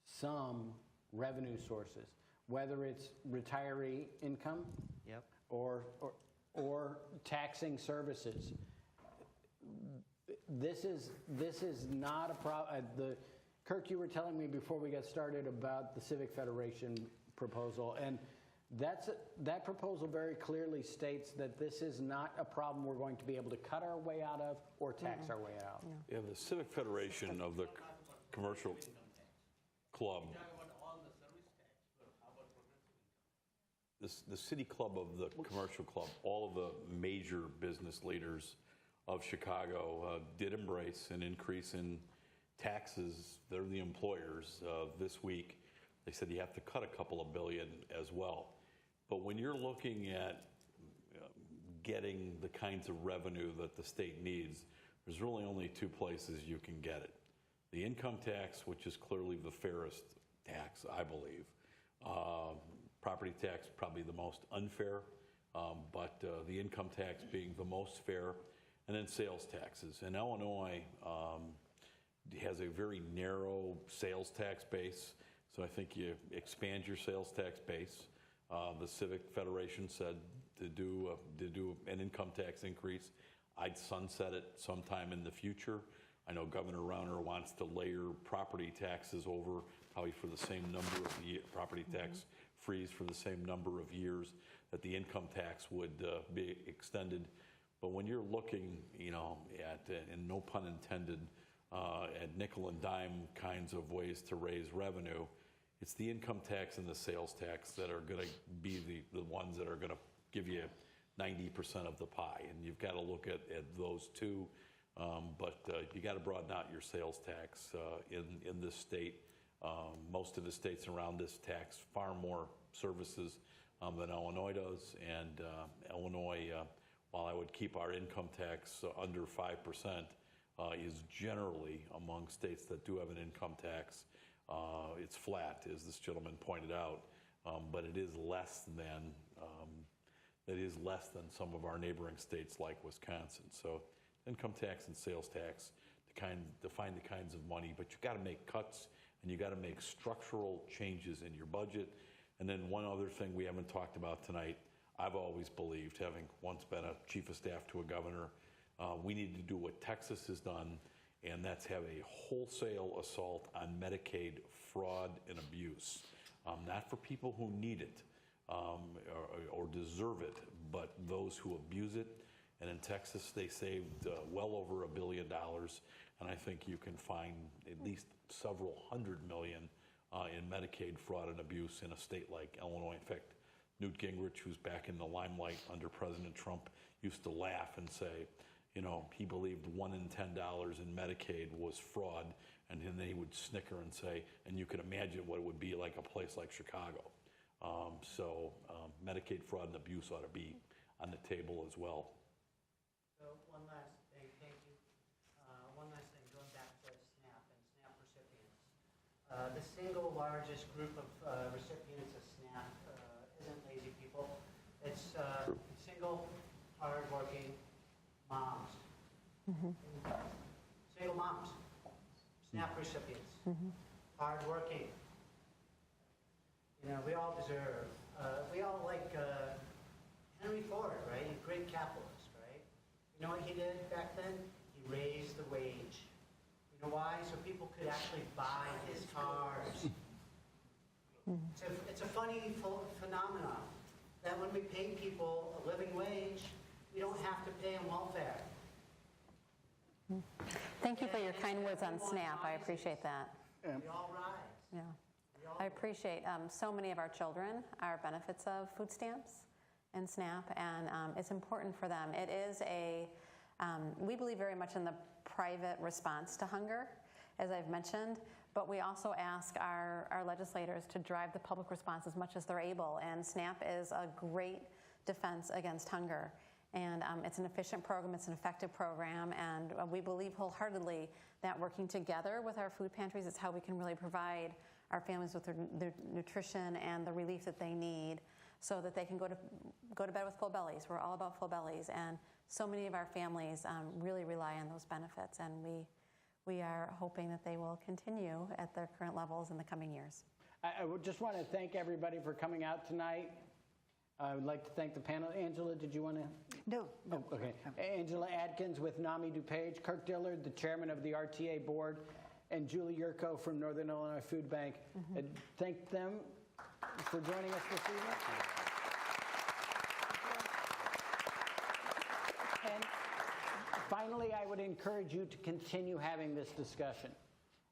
some revenue sources, whether it's retiree income, yep, or taxing services. This is not a problem. Kirk, you were telling me before we got started about the Civic Federation proposal, and that proposal very clearly states that this is not a problem we're going to be able to cut our way out of or tax our way out. Yeah, the Civic Federation of the Commercial Club. The City Club of the Commercial Club, all of the major business leaders of Chicago did embrace an increase in taxes. They're the employers this week. They said you have to cut a couple of billion as well. But when you're looking at getting the kinds of revenue that the state needs, there's really only two places you can get it. The income tax, which is clearly the fairest tax, I believe. Property tax, probably the most unfair, but the income tax being the most fair, and then sales taxes. And Illinois has a very narrow sales tax base, so I think you expand your sales tax base. The Civic Federation said to do an income tax increase. I'd sunset it sometime in the future. I know Governor Rauner wants to layer property taxes over probably for the same number of years, property tax freeze for the same number of years that the income tax would be extended. But when you're looking, at, and no pun intended, at nickel and dime kinds of ways to raise revenue, it's the income tax and the sales tax that are going to be the ones that are going to give you 90% of the pie. And you've got to look at those two. But you got to broaden out your sales tax in this state. Most of the states around this tax far more services than Illinois does. And Illinois, while I would keep our income tax under 5%, is generally among states that do have an income tax. It's flat, as this gentleman pointed out, but it is less than some of our neighboring states like Wisconsin. So income tax and sales tax to find the kinds of money, but you got to make cuts and you got to make structural changes in your budget. And then one other thing we haven't talked about tonight, I've always believed, having once been a chief of staff to a governor, we need to do what Texas has done, and that's have a wholesale assault on Medicaid fraud and abuse. Not for people who need it or deserve it, but those who abuse it. And in Texas, they saved well over $1 billion, and I think you can find at least several hundred million in Medicaid fraud and abuse in a state like Illinois. In fact, Newt Gingrich, who's back in the limelight under President Trump, used to laugh and say, he believed $1 in $10 in Medicaid was fraud, and then he would snicker and say, and you can imagine what it would be like a place like Chicago. So Medicaid fraud and abuse ought to be on the table as well. So one last thing, thank you. One last thing, going back to SNAP and SNAP recipients. The single largest group of recipients of SNAP isn't lazy people. It's single, hardworking moms. Single moms, SNAP recipients, hardworking. We all deserve, we all like Henry Ford, right? A great capitalist, right? You know what he did back then? He raised the wage. You know why? So people could actually buy his cars. It's a funny phenomenon that when we pay people a living wage, we don't have to pay them welfare. Thank you for your kind words on SNAP. I appreciate that. We all rise. Yeah. I appreciate so many of our children are benefits of food stamps and SNAP, and it's important for them. It is we believe very much in the private response to hunger, as I've mentioned, but we also ask our legislators to drive the public response as much as they're able, and SNAP is a great defense against hunger. And it's an efficient program, it's an effective program, and we believe wholeheartedly that working together with our food pantries is how we can really provide our families with their nutrition and the relief that they need so that they can go to bed with full bellies. We're all about full bellies, and so many of our families really rely on those benefits, and we are hoping that they will continue at their current levels in the coming years. I would just want to thank everybody for coming out tonight. I would like to thank the panel. Angela, did you want to? No. Oh, okay. Angela Adkins with NAMI DuPage, Kirk Dillard, the chairman of the RTA board, and Julie Yurko from Northern Illinois Food Bank. Thank them for joining us this evening. And finally, I would encourage you to continue having this discussion.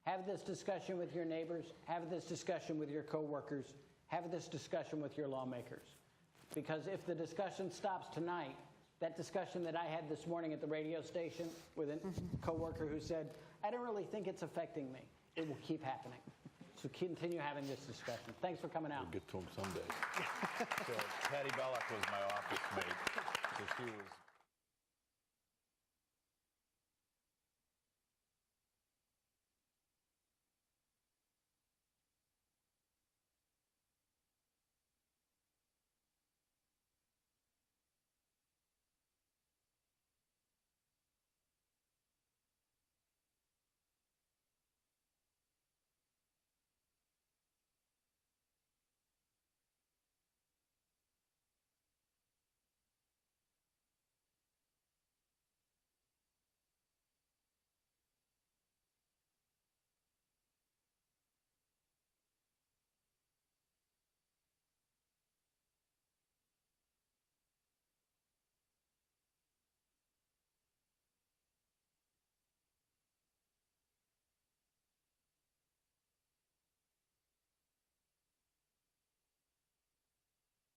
Have this discussion with your neighbors. Have this discussion with your coworkers. Have this discussion with your lawmakers. Because if the discussion stops tonight, that discussion that I had this morning at the radio station with a coworker who said, I don't really think it's affecting me, it will keep happening. So continue having this discussion. Thanks for coming out. We'll get to him someday. So Patty Bellock was my office mate. So she was